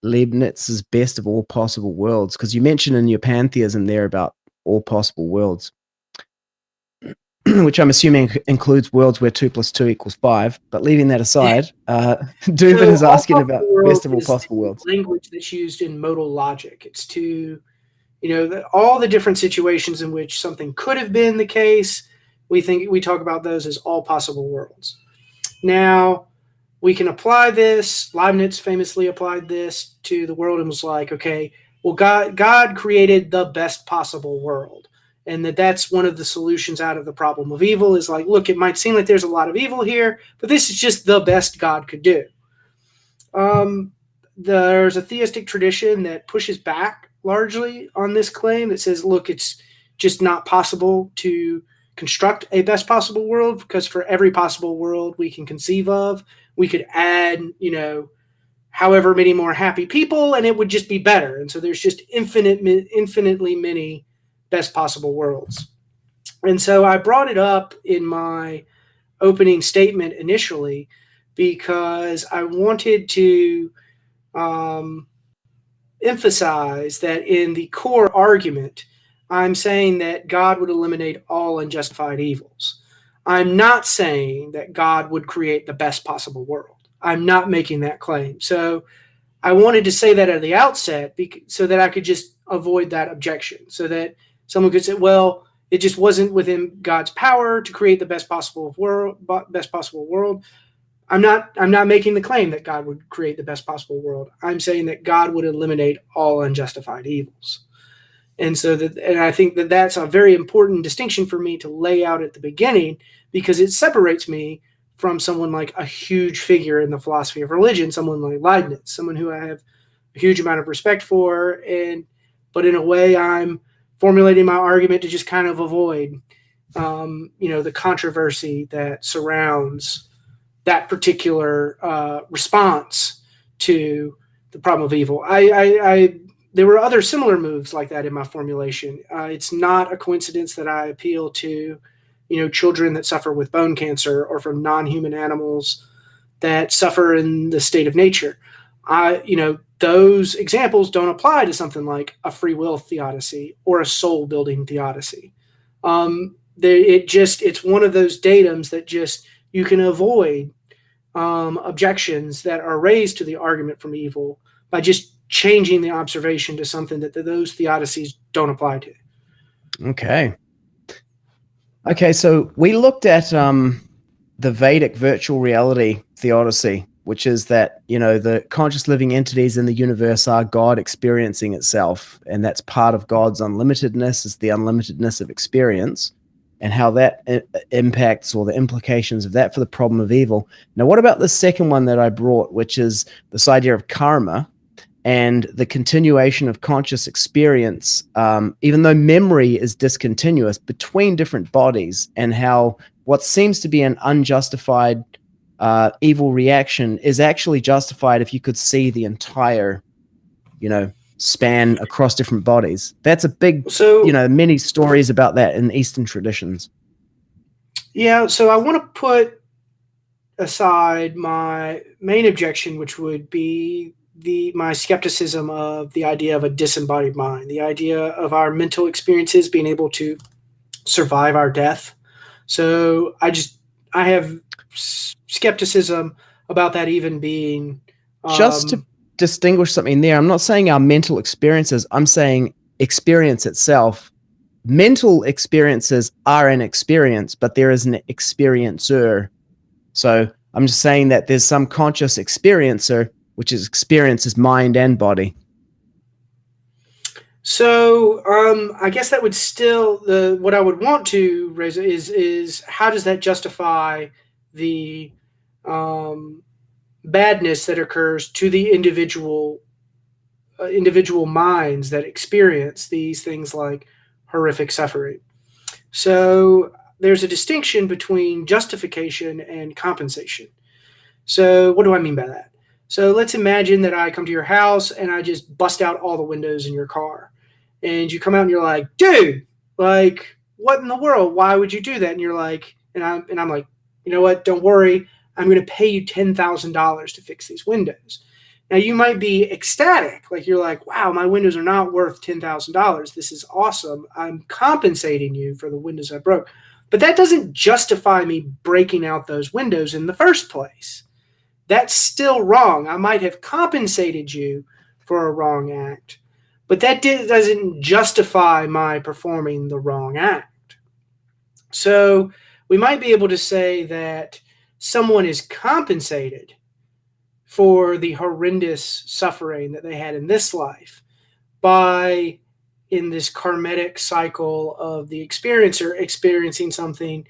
Leibniz's best of all possible worlds. Because you mentioned in your pantheism there about all possible worlds, which I'm assuming includes worlds where 2 + 2 = 5. But leaving that aside, Dubin is asking about best of all possible worlds. Language that's used in modal logic. It's to, all the different situations in which something could have been the case. We talk about those as all possible worlds. Now, we can apply this. Leibniz famously applied this to the world and was like, okay, well, God created the best possible world. And that's one of the solutions out of the problem of evil is like, look, it might seem like there's a lot of evil here, but this is just the best God could do. There's a theistic tradition that pushes back largely on this claim that says, look, it's just not possible to construct a best possible world because for every possible world we can conceive of, we could add, however many more happy people and it would just be better. And so there's just infinitely many best possible worlds. And so I brought it up in my opening statement initially because I wanted to emphasize that in the core argument, I'm saying that God would eliminate all unjustified evils. I'm not saying that God would create the best possible world. I'm not making that claim. So I wanted to say that at the outset so that I could just avoid that objection, so that someone could say, well, it just wasn't within God's power to create the best possible world. I'm not making the claim that God would create the best possible world. I'm saying that God would eliminate all unjustified evils. And I think that that's a very important distinction for me to lay out at the beginning because it separates me from someone like a huge figure in the philosophy of religion, someone like Leibniz, someone who I have a huge amount of respect for. But in a way, I'm formulating my argument to just kind of avoid, the controversy that surrounds that particular response to the problem of evil. There were other similar moves like that in my formulation. It's not a coincidence that I appeal to, children that suffer with bone cancer or from non-human animals that suffer in the state of nature. Those examples don't apply to something like a free will theodicy or a soul building theodicy. It's one of those datums that just you can avoid objections that are raised to the argument from evil by just changing the observation to something that those theodicies don't apply to. Okay, so we looked at the Vedic virtual reality theodicy, which is that, the conscious living entities in the universe are God experiencing itself, and that's part of God's unlimitedness, is the unlimitedness of experience, and how that impacts or the implications of that for the problem of evil. Now, what about the second one that I brought, which is this idea of karma, and the continuation of conscious experience, even though memory is discontinuous between different bodies, and how what seems to be an unjustified evil reaction is actually justified if you could see the entire, span across different bodies. That's a big, many stories about that in Eastern traditions. Yeah, so I want to put aside my main objection, which would be my skepticism of the idea of a disembodied mind, the idea of our mental experiences being able to survive our death. So I have skepticism about that even being just to distinguish something there. I'm not saying our mental experiences, I'm saying experience itself. Mental experiences are an experience, but there is an experiencer. So I'm just saying that there's some conscious experiencer, which is experiences mind and body. So I guess that would still what I would want to raise is how does that justify the badness that occurs to the individual minds that experience these things like horrific suffering. So there's a distinction between justification and compensation. So what do I mean by that? So let's imagine that I come to your house and I just bust out all the windows in your car. And you come out and you're like, dude, like, what in the world? Why would you do that? And you're like, And I'm like, you know what? Don't worry. I'm going to pay you $10,000 to fix these windows. Now, you might be ecstatic. Like, you're like, wow, my windows are not worth $10,000. This is awesome. I'm compensating you for the windows I broke. But that doesn't justify me breaking out those windows in the first place. That's still wrong. I might have compensated you for a wrong act, but that doesn't justify my performing the wrong act. So we might be able to say that someone is compensated for the horrendous suffering that they had in this life by, in this karmic cycle of the experiencer experiencing something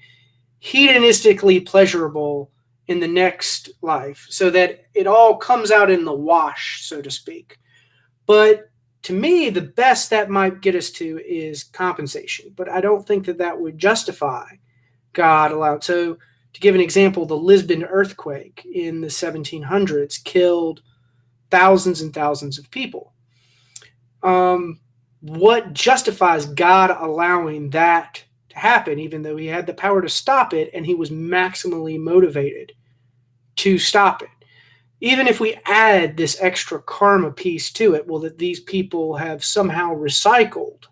hedonistically pleasurable in the next life, so that it all comes out in the wash, so to speak. But to me, the best that might get us to is compensation. But I don't think that that would justify God allowed. So to give an example, the Lisbon earthquake in the 1700s killed thousands and thousands of people. What justifies God allowing that to happen, even though he had the power to stop it and he was maximally motivated to stop it? Even if we add this extra karma piece to it, well, that these people have somehow recycled,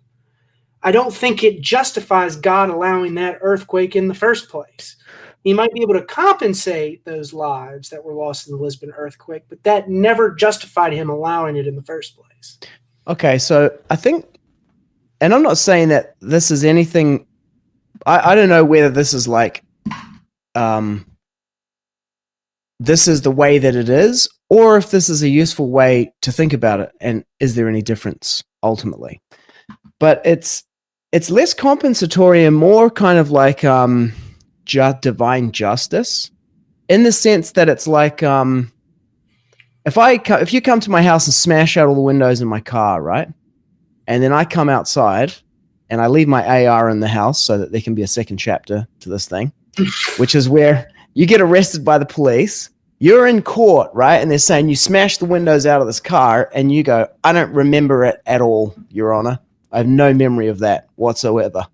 I don't think it justifies God allowing that earthquake in the first place. He might be able to compensate those lives that were lost in the Lisbon earthquake, but that never justified him allowing it in the first place. Okay, so I think, and I'm not saying that this is anything, I don't know whether this is like, this is the way that it is, or if this is a useful way to think about it, and is there any difference ultimately? But it's less compensatory and more kind of like divine justice, in the sense that it's like if you come to my house and smash out all the windows in my car, right, and then I come outside and I leave my AR in the house so that there can be a second chapter to this thing, which is where you get arrested by the police. You're in court, right? And they're saying you smashed the windows out of this car, and you go, I don't remember it at all, Your Honor. I have no memory of that whatsoever.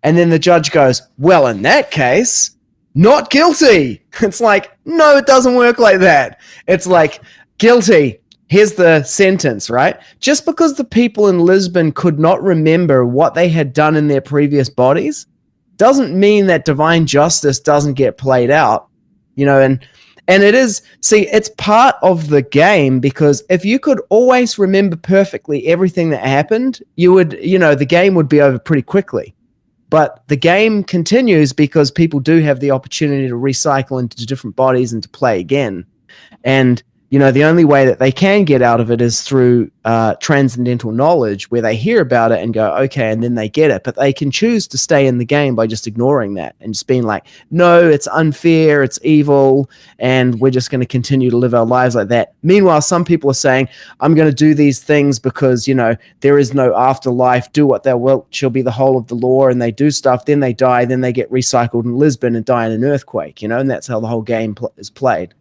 And then the judge goes, well, in that case, not guilty. It's like, no, it doesn't work like that. It's like, guilty. Here's the sentence, right? Just because the people in Lisbon could not remember what they had done in their previous bodies doesn't mean that divine justice doesn't get played out, you know, and it is, see, it's part of the game, because if you could always remember perfectly everything that happened, you would, you know, the game would be over pretty quickly. But the game continues because people do have the opportunity to recycle into different bodies and to play again. And, you know, the only way that they can get out of it is through transcendental knowledge, where they hear about it and go, okay, and then they get it. But they can choose to stay in the game by just ignoring that and just being like, no, it's unfair, it's evil, and we're just going to continue to live our lives like that. Meanwhile, some people are saying, I'm going to do these things because, you know, there is no afterlife, do what thou wilt, shall be the whole of the law, and they do stuff, then they die, then they get recycled in Lisbon and die in an earthquake, you know, and that's how the whole game is played.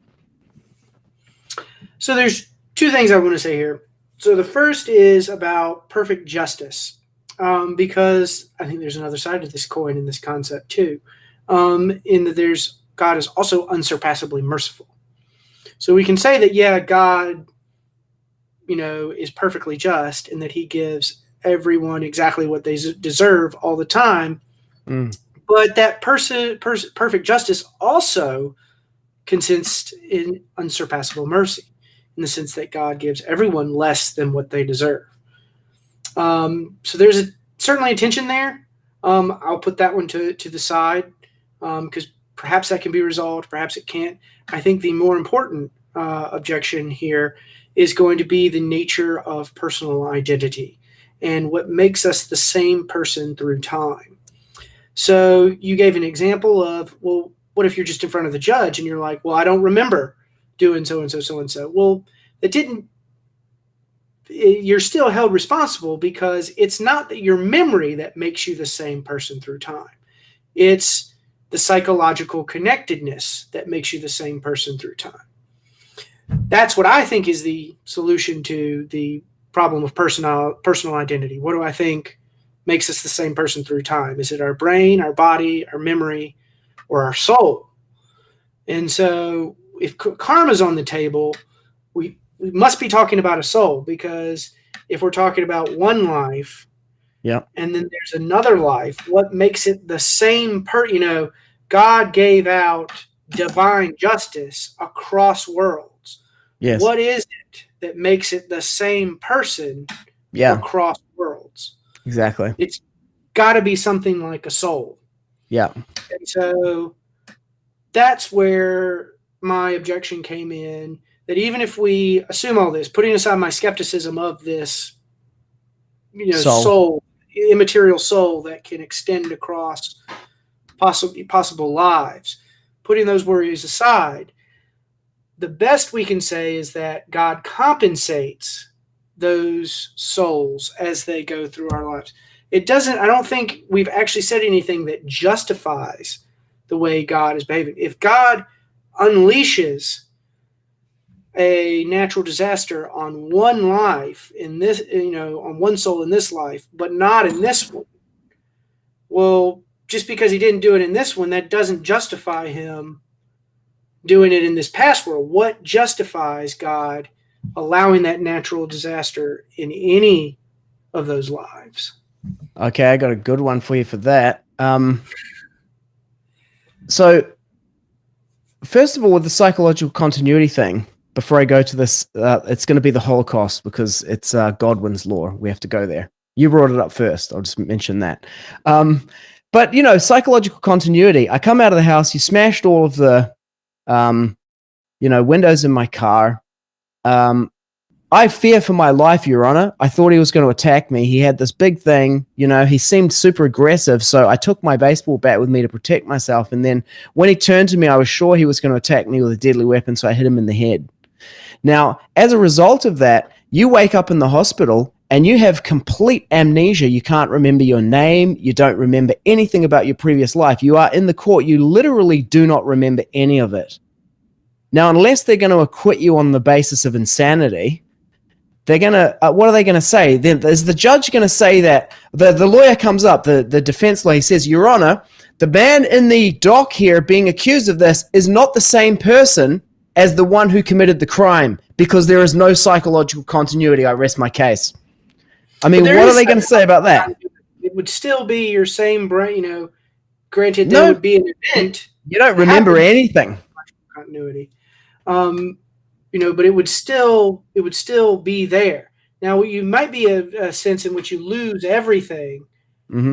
So there's two things I want to say here. So the first is about perfect justice, because I think there's another side to this coin in this concept too, in that God is also unsurpassably merciful. So we can say that, yeah, God, you know, is perfectly just, and that he gives everyone exactly what they deserve all the time. But that perfect justice also consists in unsurpassable mercy, in the sense that God gives everyone less than what they deserve. So there's certainly a tension there. I'll put that one to the side, because perhaps that can be resolved, perhaps it can't. I think the more important objection here is going to be the nature of personal identity and what makes us the same person through time. So you gave an example of, well, what if you're just in front of the judge and you're like, well, I don't remember doing so-and-so, so-and-so. Well, you're still held responsible, because it's not that your memory that makes you the same person through time. It's the psychological connectedness that makes you the same person through time. That's what I think is the solution to the problem of personal identity. What do I think makes us the same person through time? Is it our brain, our body, our memory, or our soul. And so if karma's on the table, we must be talking about a soul, because if we're talking about one life, yeah, and then there's another life, what makes it the same God gave out divine justice across worlds. yes, What is it that makes it the same person yeah, across worlds? exactly. It's got to be something like a soul. Yeah. And so that's where my objection came in, that even if we assume all this, putting aside my skepticism of this, soul, immaterial soul that can extend across possible lives, putting those worries aside, the best we can say is that God compensates those souls as they go through our lives. I don't think we've actually said anything that justifies the way God is behaving. If God unleashes a natural disaster on one life in this, on one soul in this life, but not in this one, well, just because he didn't do it in this one, that doesn't justify him doing it in this past world. What justifies God allowing that natural disaster in any of those lives? Okay, I got a good one for you for that. So, first of all, with the psychological continuity thing, before I go to this, it's going to be the Holocaust, because it's Godwin's law. We have to go there. You brought it up first. I'll just mention that. But, psychological continuity. I come out of the house. You smashed all of the, windows in my car. I fear for my life, Your Honor. I thought he was going to attack me. He had this big thing, he seemed super aggressive. So I took my baseball bat with me to protect myself. And then when he turned to me, I was sure he was going to attack me with a deadly weapon. So I hit him in the head. Now, as a result of that, you wake up in the hospital and you have complete amnesia. You can't remember your name. You don't remember anything about your previous life. You are in the court. You literally do not remember any of it. Now, unless they're going to acquit you on the basis of insanity, they're going to, what are they going to say? Then is the judge going to say that the lawyer comes up, the defense lawyer says, Your Honor, the man in the dock here being accused of this is not the same person as the one who committed the crime, because there is no psychological continuity. I rest my case. I mean, what are they going to say about that? It would still be your same brain, granted there would be an event. You don't remember anything. Continuity. But it would still be there. Now, you might be a sense in which you lose everything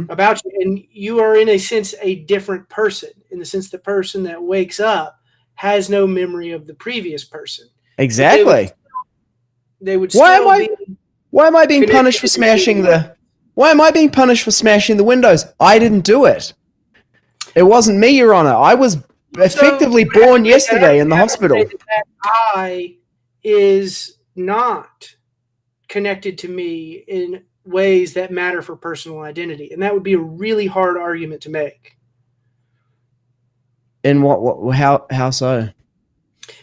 about you, and you are in a sense a different person, in the sense the person that wakes up has no memory of the previous person. Exactly. They would Why am I being punished for smashing Why am I being punished for smashing the windows? I didn't do it. It wasn't me, Your Honor. I was effectively born yesterday in the hospital. That I is not connected to me in ways that matter for personal identity, and that would be a really hard argument to make. In how so?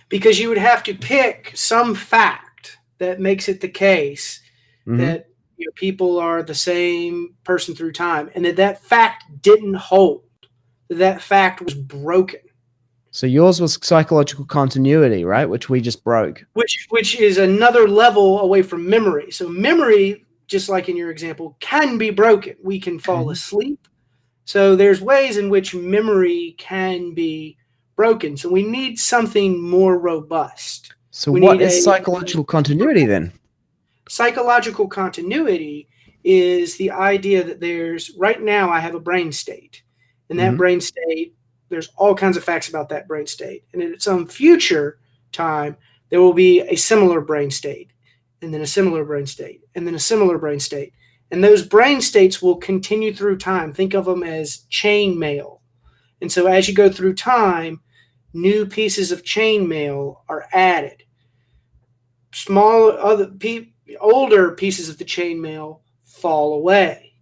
Because you would have to pick some fact that makes it the case that people are the same person through time, and that fact didn't hold. That fact was broken. So yours was psychological continuity, right? Which we just broke. Which is another level away from memory. So memory, just like in your example, can be broken. We can fall asleep. So there's ways in which memory can be broken. So we need something more robust. So what is psychological continuity then? Psychological continuity is the idea that right now I have a brain state. And that brain state, there's all kinds of facts about that brain state. And at some future time, there will be a similar brain state, and then a similar brain state, and then a similar brain state. And those brain states will continue through time. Think of them as chain mail. And so as you go through time, new pieces of chain mail are added. Older pieces of the chain mail fall away.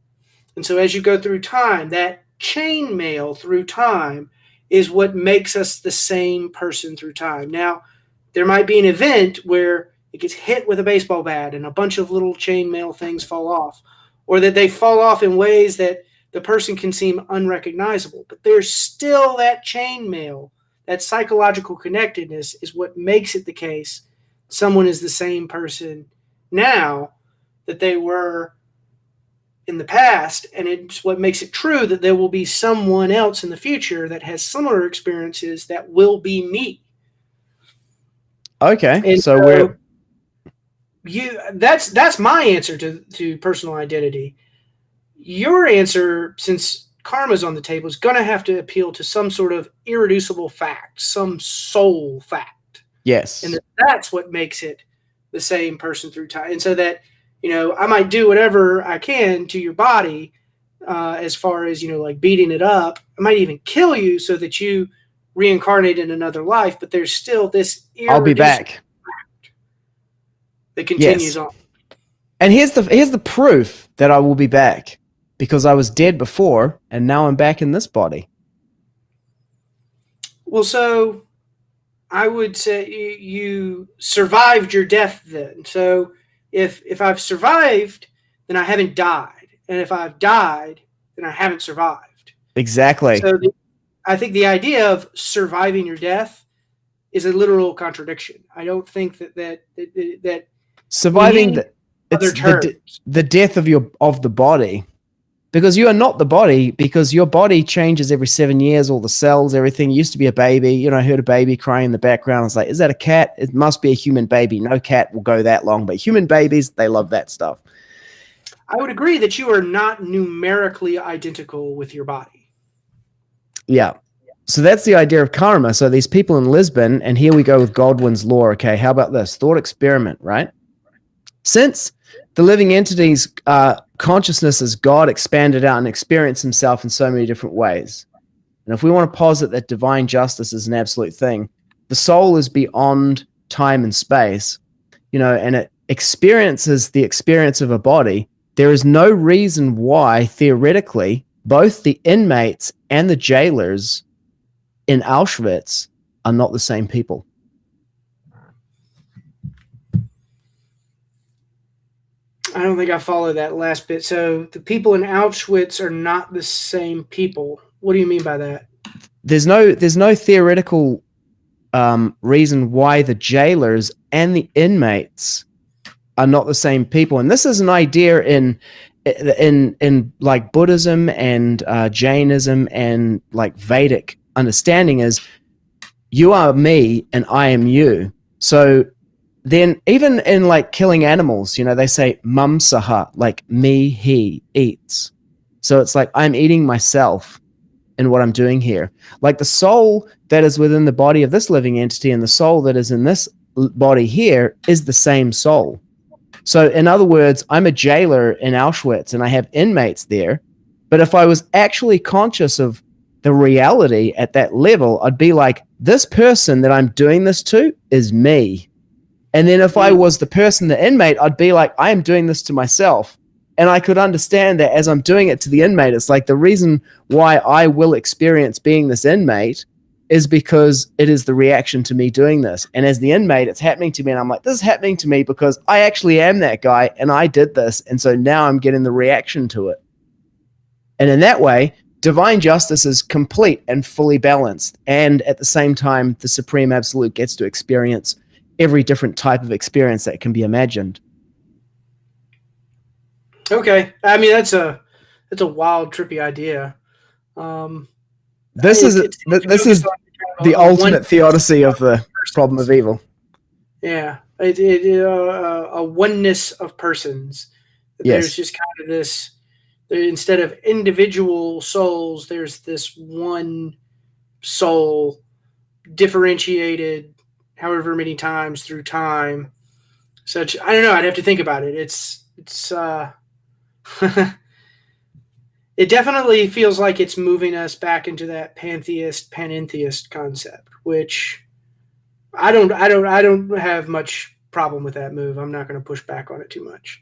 And so as you go through time, that chain mail through time is what makes us the same person through time. Now, there might be an event where it gets hit with a baseball bat and a bunch of little chain mail things fall off, or that they fall off in ways that the person can seem unrecognizable, but there's still that chainmail. That psychological connectedness is what makes it the case someone is the same person now that they were in the past, and it's what makes it true that there will be someone else in the future that has similar experiences that will be me. Okay, and so that's my answer to personal identity. Your answer, since karma's on the table, is going to have to appeal to some sort of irreducible fact, some soul fact. Yes. And that's what makes it the same person through time. And so that, I might do whatever I can to your body as far as, like beating it up. I might even kill you so that you reincarnate in another life, but there's still this I'll be back fact that continues on. And here's the proof that I will be back, because I was dead before and now I'm back in this body. Well, so I would say you survived your death then. So if I've survived, then I haven't died. And if I've died, then I haven't survived. Exactly. So I think the idea of surviving your death is a literal contradiction. I don't think that surviving the death of the body, because you are not the body, because your body changes every 7 years. All the cells, everything. You used to be a baby. I heard a baby crying in the background. I was like, is that a cat? It must be a human baby. No cat will go that long, but human babies, they love that stuff. I would agree that you are not numerically identical with your body. Yeah. So that's the idea of karma. So these people in Lisbon, and here we go with Godwin's law. Okay, how about this? Thought experiment, right? Since the living entity's consciousness as God expanded out and experienced himself in so many different ways, and if we want to posit that divine justice is an absolute thing, the soul is beyond time and space, and it experiences the experience of a body. There is no reason why, theoretically, both the inmates and the jailers in Auschwitz are not the same people. I don't think I follow that last bit. So the people in Auschwitz are not the same people. What do you mean by that? There's no theoretical reason why the jailers and the inmates are not the same people. And this is an idea in like Buddhism and Jainism and like Vedic understanding is you are me and I am you. So then even in like killing animals, they say mamsaha, like me, he eats. So it's like I'm eating myself in what I'm doing here. Like the soul that is within the body of this living entity and the soul that is in this body here is the same soul. So in other words, I'm a jailer in Auschwitz and I have inmates there. But if I was actually conscious of the reality at that level, I'd be like, this person that I'm doing this to is me. And then if I was the person, the inmate, I'd be like, I am doing this to myself. And I could understand that as I'm doing it to the inmate, it's like the reason why I will experience being this inmate is because it is the reaction to me doing this. And as the inmate, it's happening to me. And I'm like, this is happening to me because I actually am that guy and I did this. And so now I'm getting the reaction to it. And in that way, divine justice is complete and fully balanced. And at the same time, the Supreme Absolute gets to experience every different type of experience that can be imagined. Okay. I mean, that's a wild, trippy idea. This is the ultimate theodicy of the problem of evil. Yeah. A oneness of persons. Yes. There's just kind of this, instead of individual souls, there's this one soul differentiated however many times through time. Such, I don't know, I'd have to think about it. It's it definitely feels like it's moving us back into that panentheist concept, which I don't have much problem with that move. I'm not going to push back on it too much.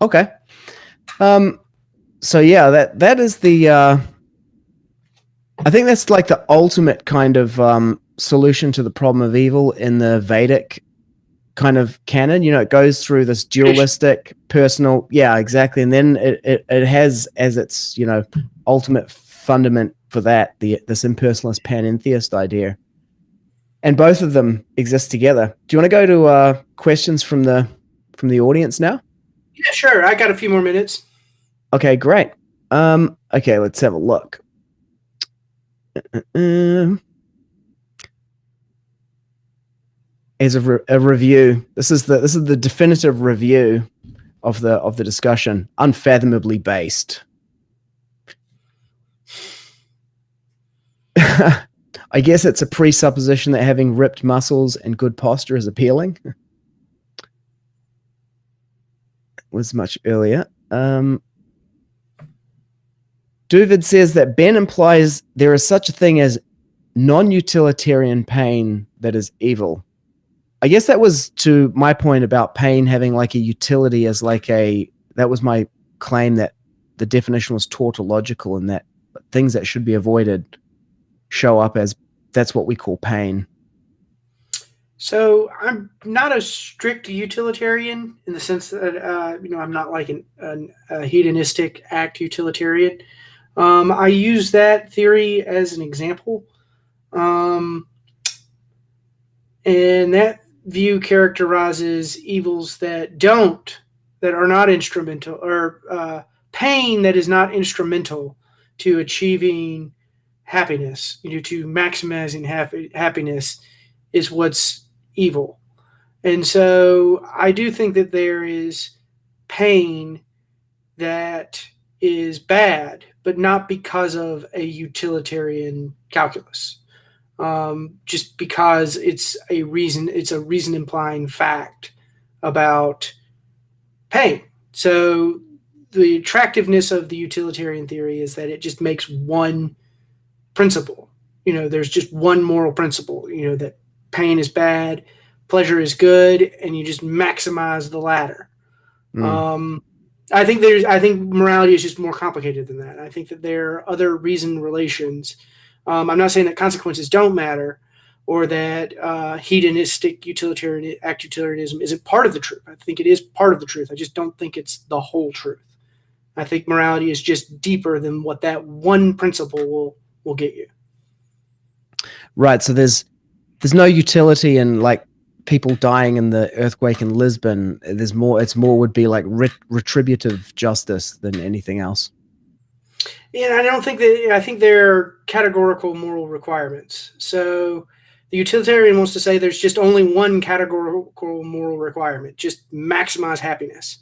Okay. So yeah, that is the I think that's like the ultimate kind of solution to the problem of evil in the Vedic kind of canon. It goes through this dualistic personal, yeah, exactly, and then it has as its ultimate fundament for that this impersonalist panentheist idea, and both of them exist together. Do you want to go to questions from the audience now? Yeah, sure. I got a few more minutes. Okay, great. Okay, let's have a look. As a review, this is the definitive review of the discussion. Unfathomably based. I guess it's a presupposition that having ripped muscles and good posture is appealing. It was much earlier. Duvid says that Ben implies there is such a thing as non-utilitarian pain that is evil. I guess that was to my point about pain having like a utility as that was my claim, that the definition was tautological and that things that should be avoided show up as that's what we call pain. So I'm not a strict utilitarian in the sense that, I'm not like a hedonistic act utilitarian. I use that theory as an example. And that view characterizes evils that are not instrumental, or pain that is not instrumental to achieving happiness, to maximizing happiness is what's evil. And so I do think that there is pain that is bad, but not because of a utilitarian calculus. Just because it's a reason implying fact about pain. So the attractiveness of the utilitarian theory is that it just makes one principle. There's just one moral principle, that pain is bad, pleasure is good, and you just maximize the latter. I think morality is just more complicated than that. I think that there are other reason relations. I'm not saying that consequences don't matter, or that hedonistic utilitarianism isn't part of the truth. I think it is part of the truth. I just don't think it's the whole truth. I think morality is just deeper than what that one principle will get you. Right. So there's no utility in like people dying in the earthquake in Lisbon. It's more would be like retributive justice than anything else. Yeah, I don't think that. I think they're categorical moral requirements. So the utilitarian wants to say there's just only one categorical moral requirement: just maximize happiness.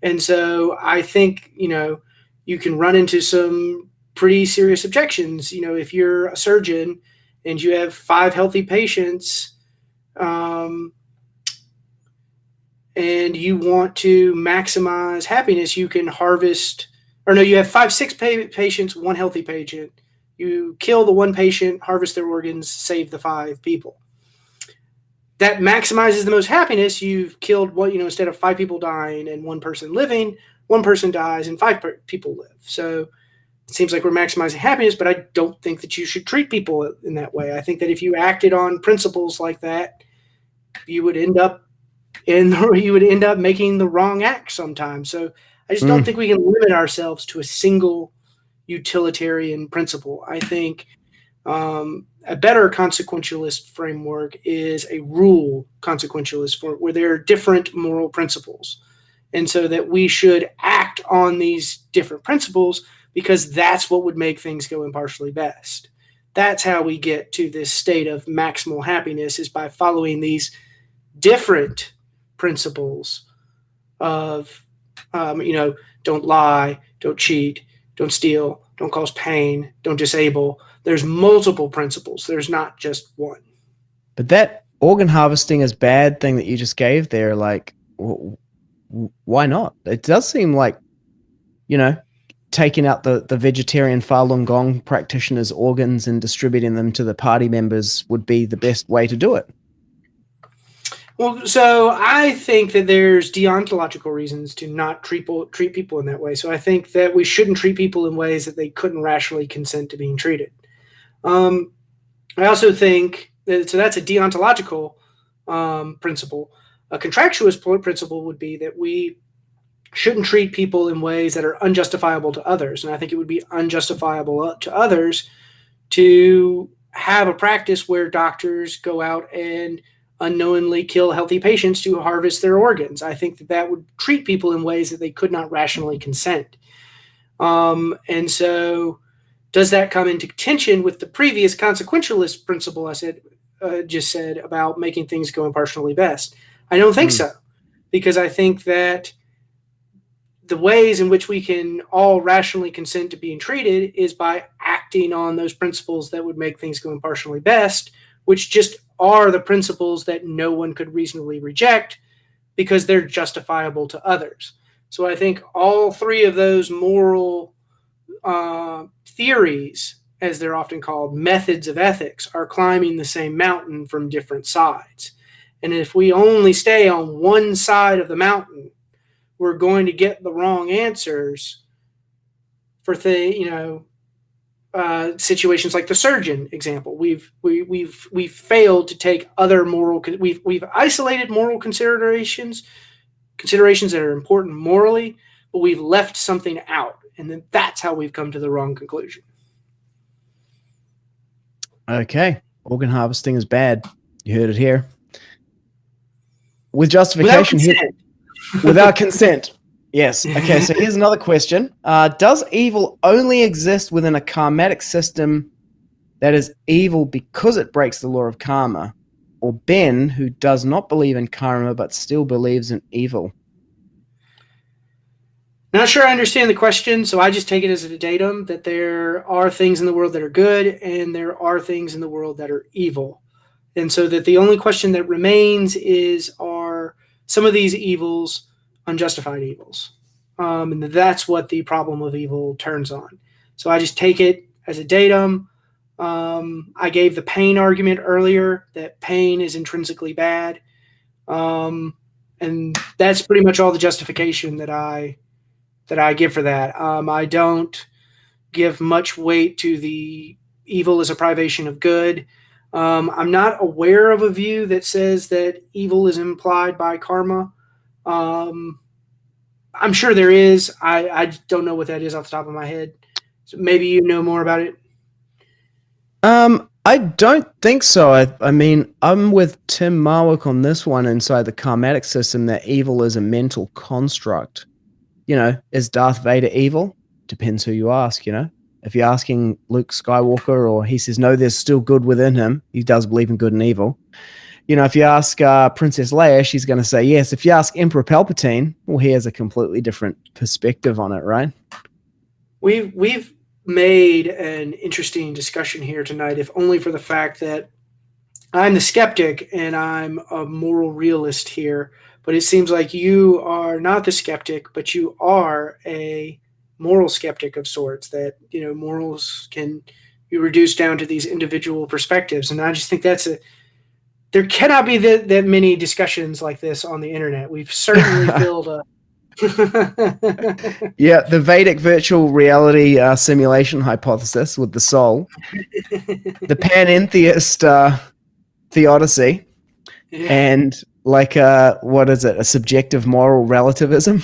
And so I think you can run into some pretty serious objections. If you're a surgeon and you have 5 healthy patients, and you want to maximize happiness, you can harvest. Or no, you have 6 patients, 1 healthy patient. You kill the 1 patient, harvest their organs, save the 5 people. That maximizes the most happiness. You've killed instead of 5 people dying and 1 person living, 1 person dies and 5 people live. So it seems like we're maximizing happiness, but I don't think that you should treat people in that way. I think that if you acted on principles like that, you would end up making the wrong act sometimes. So I just don't think we can limit ourselves to a single utilitarian principle. I think a better consequentialist framework is a rule consequentialist, where there are different moral principles. And so that we should act on these different principles because that's what would make things go impartially best. That's how we get to this state of maximal happiness, is by following these different principles of don't lie, don't cheat, don't steal, don't cause pain, don't disable. There's multiple principles. There's not just one. But that organ harvesting is bad thing that you just gave there, like, why not? It does seem like, taking out the vegetarian Falun Gong practitioners' organs and distributing them to the party members would be the best way to do it. Well, so I think that there's deontological reasons to not treat people in that way. So I think that we shouldn't treat people in ways that they couldn't rationally consent to being treated. I also think that, so that's a deontological principle. A contractualist principle would be that we shouldn't treat people in ways that are unjustifiable to others. And I think it would be unjustifiable to others to have a practice where doctors go out and unknowingly kill healthy patients to harvest their organs. I think that that would treat people in ways that they could not rationally consent. And so does that come into tension with the previous consequentialist principle I just said about making things go impartially best? I don't think so, because I think that the ways in which we can all rationally consent to being treated is by acting on those principles that would make things go impartially best, which just are the principles that no one could reasonably reject because they're justifiable to others. So I think all three of those moral theories, as they're often called, methods of ethics, are climbing the same mountain from different sides. And if we only stay on one side of the mountain, we're going to get the wrong answers for situations like the surgeon example. We've failed to take other we've isolated moral considerations that are important morally, but we've left something out, and then that's how we've come to the wrong conclusion. Okay, organ harvesting is bad. You heard it here. With justification here. Without consent. Yes. Okay, so here's another question. Does evil only exist within a karmatic system that is evil because it breaks the law of karma? Or Ben, who does not believe in karma but still believes in evil? Not sure I understand the question, so I just take it as a datum that there are things in the world that are good and there are things in the world that are evil. And so that the only question that remains is, are some of these evils unjustified evils? And that's what the problem of evil turns on. So I just take it as a datum. I gave the pain argument earlier, that pain is intrinsically bad. And that's pretty much all the justification that I give for that. I don't give much weight to the evil as a privation of good. I'm not aware of a view that says that evil is implied by karma. I'm sure there is. I don't know what that is off the top of my head. So maybe you know more about it. I don't think so. I mean, I'm with Tim Marwick on this one inside the karmatic system, that evil is a mental construct. Is Darth Vader evil? Depends who you ask, If you're asking Luke Skywalker, or he says, no, there's still good within him. He does believe in good and evil. If you ask Princess Leia, she's going to say yes. If you ask Emperor Palpatine, well, he has a completely different perspective on it, right? We've made an interesting discussion here tonight, if only for the fact that I'm the skeptic and I'm a moral realist here. But it seems like you are not the skeptic, but you are a moral skeptic of sorts, that, morals can be reduced down to these individual perspectives. And I just think there cannot be that many discussions like this on the internet. We've certainly filled a... Yeah, the Vedic virtual reality simulation hypothesis with the soul, the panentheist theodicy, and what is it? A subjective moral relativism?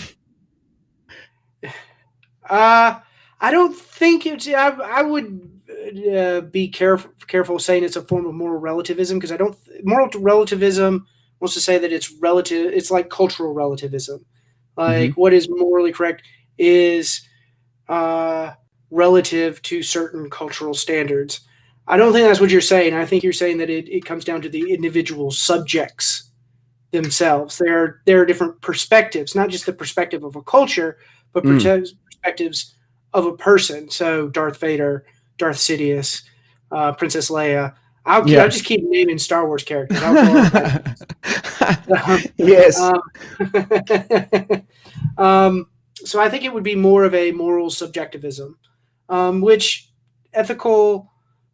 I don't think it's. I would be careful saying it's a form of moral relativism, because moral relativism wants to say that it's relative. It's like cultural relativism. What is morally correct is relative to certain cultural standards. I don't think that's what you're saying. I think you're saying that it comes down to the individual subjects themselves. There are different perspectives, not just the perspective of a culture, but perspectives of a person. So Darth Vader, Darth Sidious, Princess Leia. I'll just keep naming Star Wars characters. Yes. So I think it would be more of a moral subjectivism, which ethical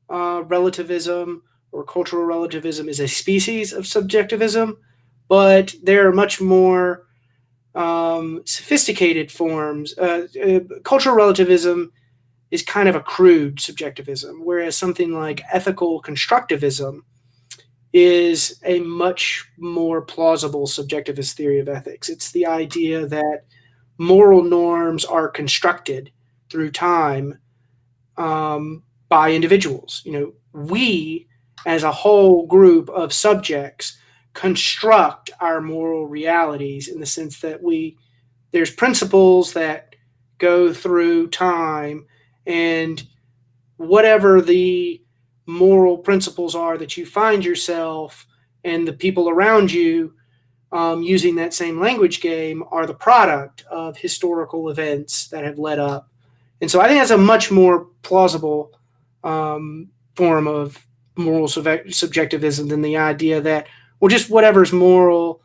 relativism or cultural relativism is a species of subjectivism, but there are much more sophisticated forms. Cultural relativism is kind of a crude subjectivism, whereas something like ethical constructivism is a much more plausible subjectivist theory of ethics. It's the idea that moral norms are constructed through time by individuals. We, as a whole group of subjects, construct our moral realities in the sense that there's principles that go through time, and whatever the moral principles are that you find yourself and the people around you using that same language game are the product of historical events that have led up. And so I think that's a much more plausible form of moral subjectivism than the idea that, well, just whatever's moral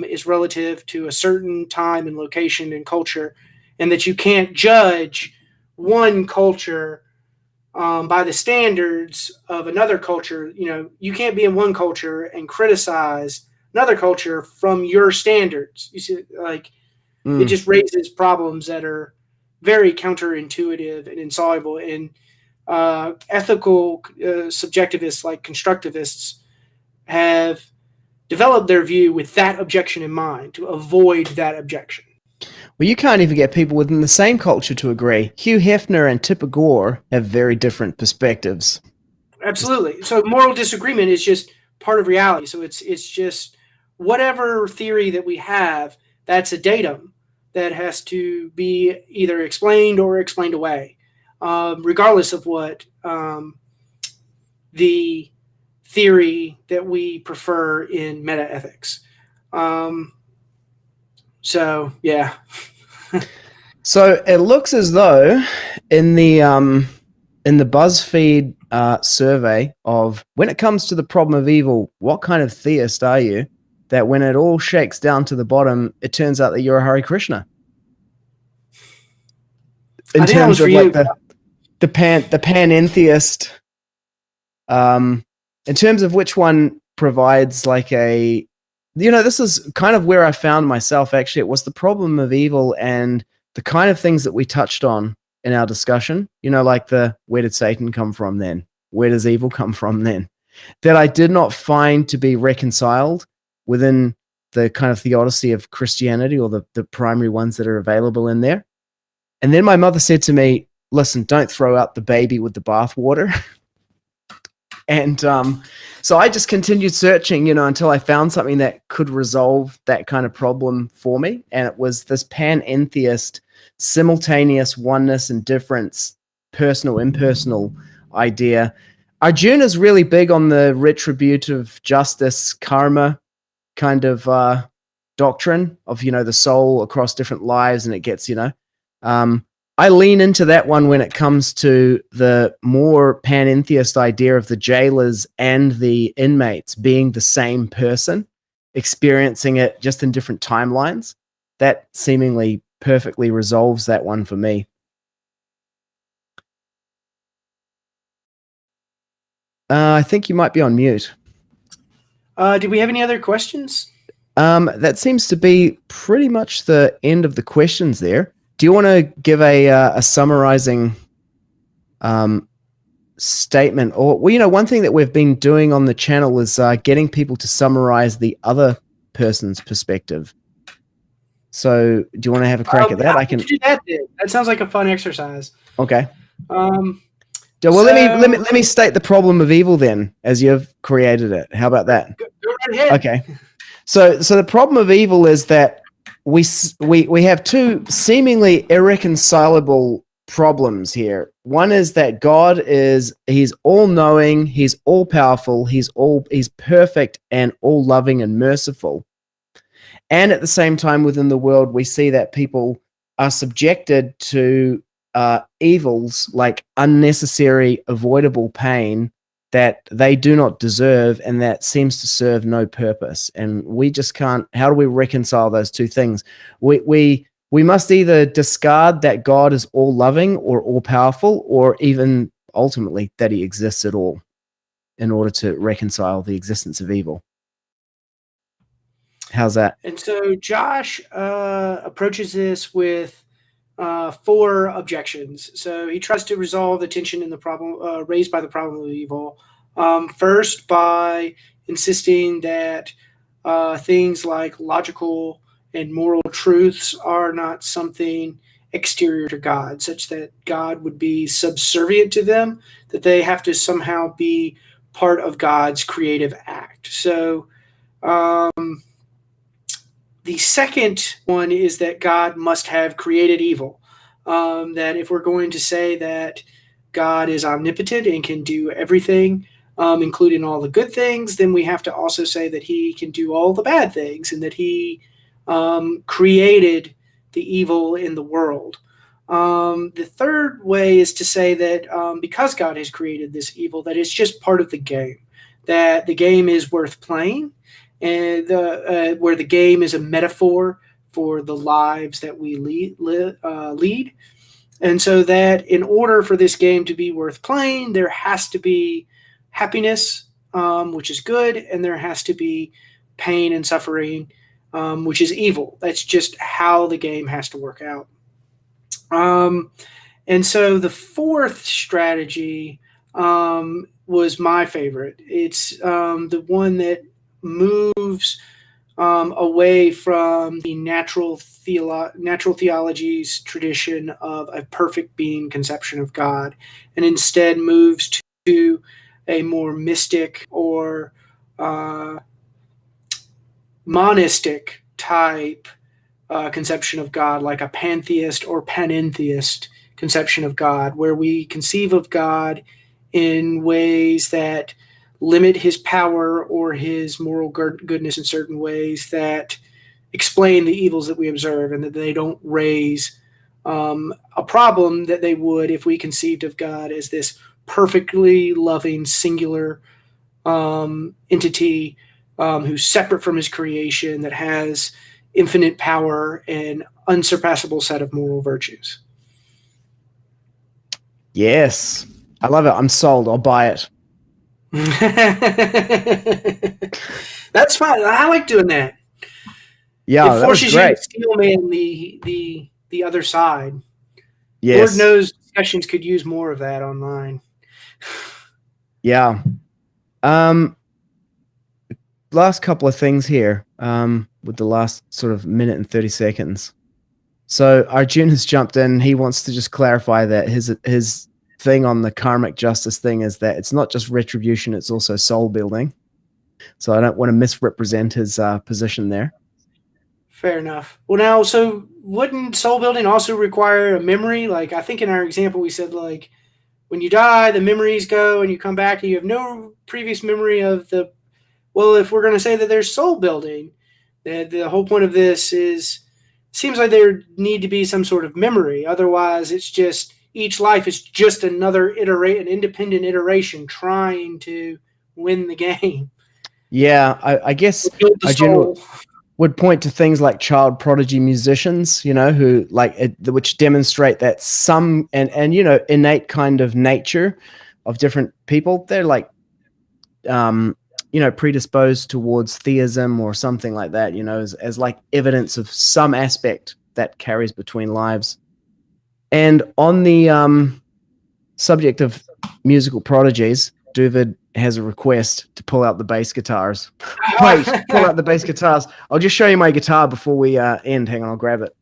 is relative to a certain time and location and culture, and that you can't judge one culture by the standards of another culture. You can't be in one culture and criticize another culture from your standards. You see, it just raises problems that are very counterintuitive and insoluble. And ethical subjectivists like constructivists have developed their view with that objection in mind, to avoid that objection. Well, you can't even get people within the same culture to agree. Hugh Hefner and Tipper Gore have very different perspectives. Absolutely. So moral disagreement is just part of reality. So it's just whatever theory that we have, that's a datum that has to be either explained or explained away, regardless of what the theory that we prefer in metaethics. So, yeah. So it looks as though in the BuzzFeed survey of when it comes to the problem of evil, what kind of theist are you? That when it all shakes down to the bottom, it turns out that you're a Hare Krishna. In terms of like the panentheist, in terms of which one provides like a, this is kind of where I found myself actually. It was the problem of evil and the kind of things that we touched on in our discussion, like where did Satan come from then? Where does evil come from then? That I did not find to be reconciled within the kind of theodicy of Christianity, or the primary ones that are available in there. And then my mother said to me, listen, don't throw out the baby with the bathwater. And so I just continued searching, until I found something that could resolve that kind of problem for me. And it was this panentheist, simultaneous oneness and difference, personal, impersonal idea. Arjuna is really big on the retributive justice, karma kind of doctrine of, the soul across different lives, and it gets, I lean into that one when it comes to the more panentheist idea of the jailers and the inmates being the same person, experiencing it just in different timelines. That seemingly perfectly resolves that one for me. I think you might be on mute. Do we have any other questions? That seems to be pretty much the end of the questions there. Do you want to give a summarizing statement? Or, one thing that we've been doing on the channel is getting people to summarize the other person's perspective. So do you want to have a crack at that? I can do that. That sounds like a fun exercise. Okay. Let me state the problem of evil then, as you've created it. How about that? Go right ahead. Okay. So the problem of evil is that we have two seemingly irreconcilable problems here. One is that God he's all-knowing, he's all-powerful, he's perfect and all-loving and merciful. And at the same time, within the world, we see that people are subjected to evils like unnecessary, avoidable pain that they do not deserve and that seems to serve no purpose. And we just can't. How do we reconcile those two things? We must either discard that God is all loving or all powerful, or even ultimately that he exists at all, in order to reconcile the existence of evil. How's that? And so Josh approaches this with 4 objections. So he tries to resolve the tension in the problem raised by the problem of evil First, by insisting that things like logical and moral truths are not something exterior to God, such that God would be subservient to them, that they have to somehow be part of God's creative act. So, the second one is that God must have created evil. That if we're going to say that God is omnipotent and can do everything, including all the good things, then we have to also say that he can do all the bad things and that he created the evil in the world. The third way is to say that because God has created this evil, that it's just part of the game, that the game is worth playing, and where the game is a metaphor for the lives that we lead. And so that in order for this game to be worth playing, there has to be happiness, which is good, and there has to be pain and suffering, which is evil. That's just how the game has to work out. And so the fourth strategy was my favorite. It's the one that moves away from the natural theology's tradition of a perfect being conception of God, and instead moves to a more mystic or monistic type conception of God, like a pantheist or panentheist conception of God, where we conceive of God in ways that limit his power or his moral goodness in certain ways, that explain the evils that we observe, and that they don't raise a problem that they would if we conceived of God as this perfectly loving singular entity who's separate from his creation, that has infinite power and unsurpassable set of moral virtues. Yes, I love it. I'm sold. I'll buy it. That's fine. I like doing that. Yeah, it that was forces great. you to steel man the other side. Yes. Lord knows discussions could use more of that online. Yeah. Last couple of things here with the last sort of minute and 30 seconds. So Arjun has jumped in. He wants to just clarify that his thing on the karmic justice thing is that it's not just retribution, it's also soul building. So I don't want to misrepresent his position there. Fair enough. Well, now, so wouldn't soul building also require a memory? Like, I think in our example, we said, like, when you die, the memories go and you come back and you have no previous memory of the. Well, if we're going to say that there's soul building, the whole point of this is, seems like there need to be some sort of memory. Otherwise, it's just each life is just another an independent iteration trying to win the game. Yeah, I guess Arjun would point to things like child prodigy musicians, you know, who which demonstrate that some and you know, innate kind of nature of different people. They're like, you know, predisposed towards theism or something like that, you know, as like evidence of some aspect that carries between lives. And on the subject of musical prodigies, Duvid has a request to pull out the bass guitars. Wait, pull out the bass guitars. I'll just show you my guitar before we end. Hang on, I'll grab it.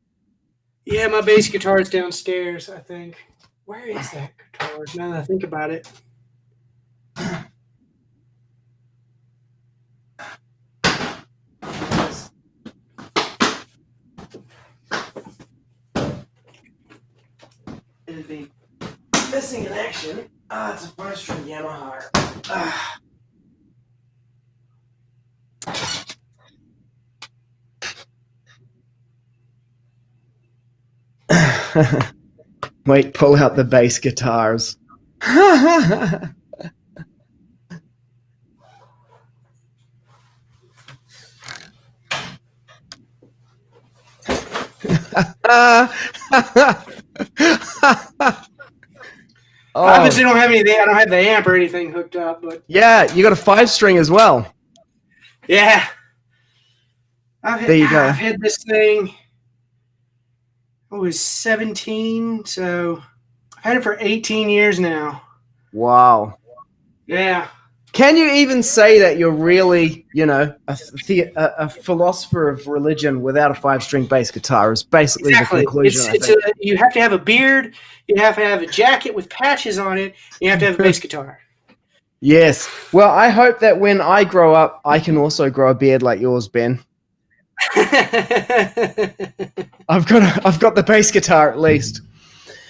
Yeah, my bass guitar is downstairs, I think. Where is that guitar? Now that I think about it. It'd be missing in action. It's a 5-string Yamaha. Wait, pull out the bass guitars. Obviously, don't have anything. I don't have the amp or anything hooked up, but yeah, you got a 5-string as well. Yeah, There you go. I've had this thing. I was 17, so I've had it for 18 years now. Wow. Yeah. Can you even say that you're really, a philosopher of religion without a 5-string bass guitar? Is basically Exactly. the conclusion. I think. You have to have a beard. You have to have a jacket with patches on it. You have to have a bass guitar. Yes. Well, I hope that when I grow up, I can also grow a beard like yours, Ben. I've got the bass guitar at least.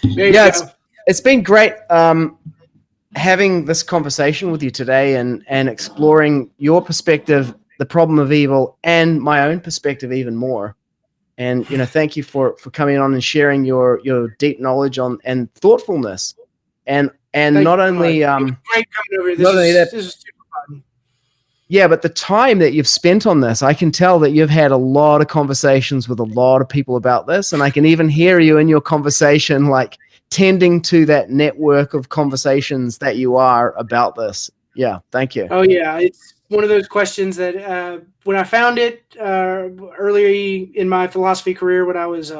It's been great having this conversation with you today and exploring your perspective, the problem of evil, and my own perspective even more. And thank you for coming on and sharing your deep knowledge on and thoughtfulness. And not only great coming over here. This is super fun. Yeah, but the time that you've spent on this, I can tell that you've had a lot of conversations with a lot of people about this, and I can even hear you in your conversation, like tending to that network of conversations that you are about this. Yeah, thank you. Oh yeah, it's one of those questions that when I found it early in my philosophy career, when I was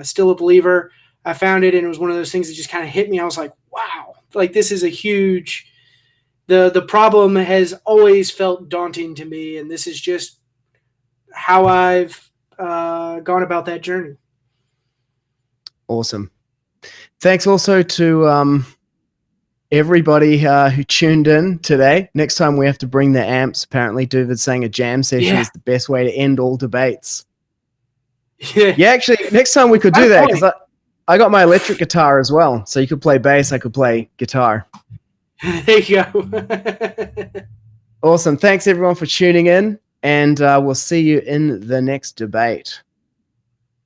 still a believer, I found it, and it was one of those things that just kind of hit me. I was like, wow, like this is a huge. The problem has always felt daunting to me, and this is just how I've gone about that journey. Awesome. Thanks also to everybody who tuned in today. Next time we have to bring the amps. Apparently, David's saying a jam session is the best way to end all debates. Yeah, actually, next time we could do that because I got my electric guitar as well. So you could play bass, I could play guitar. There you go. Awesome. Thanks, everyone, for tuning in, and we'll see you in the next debate.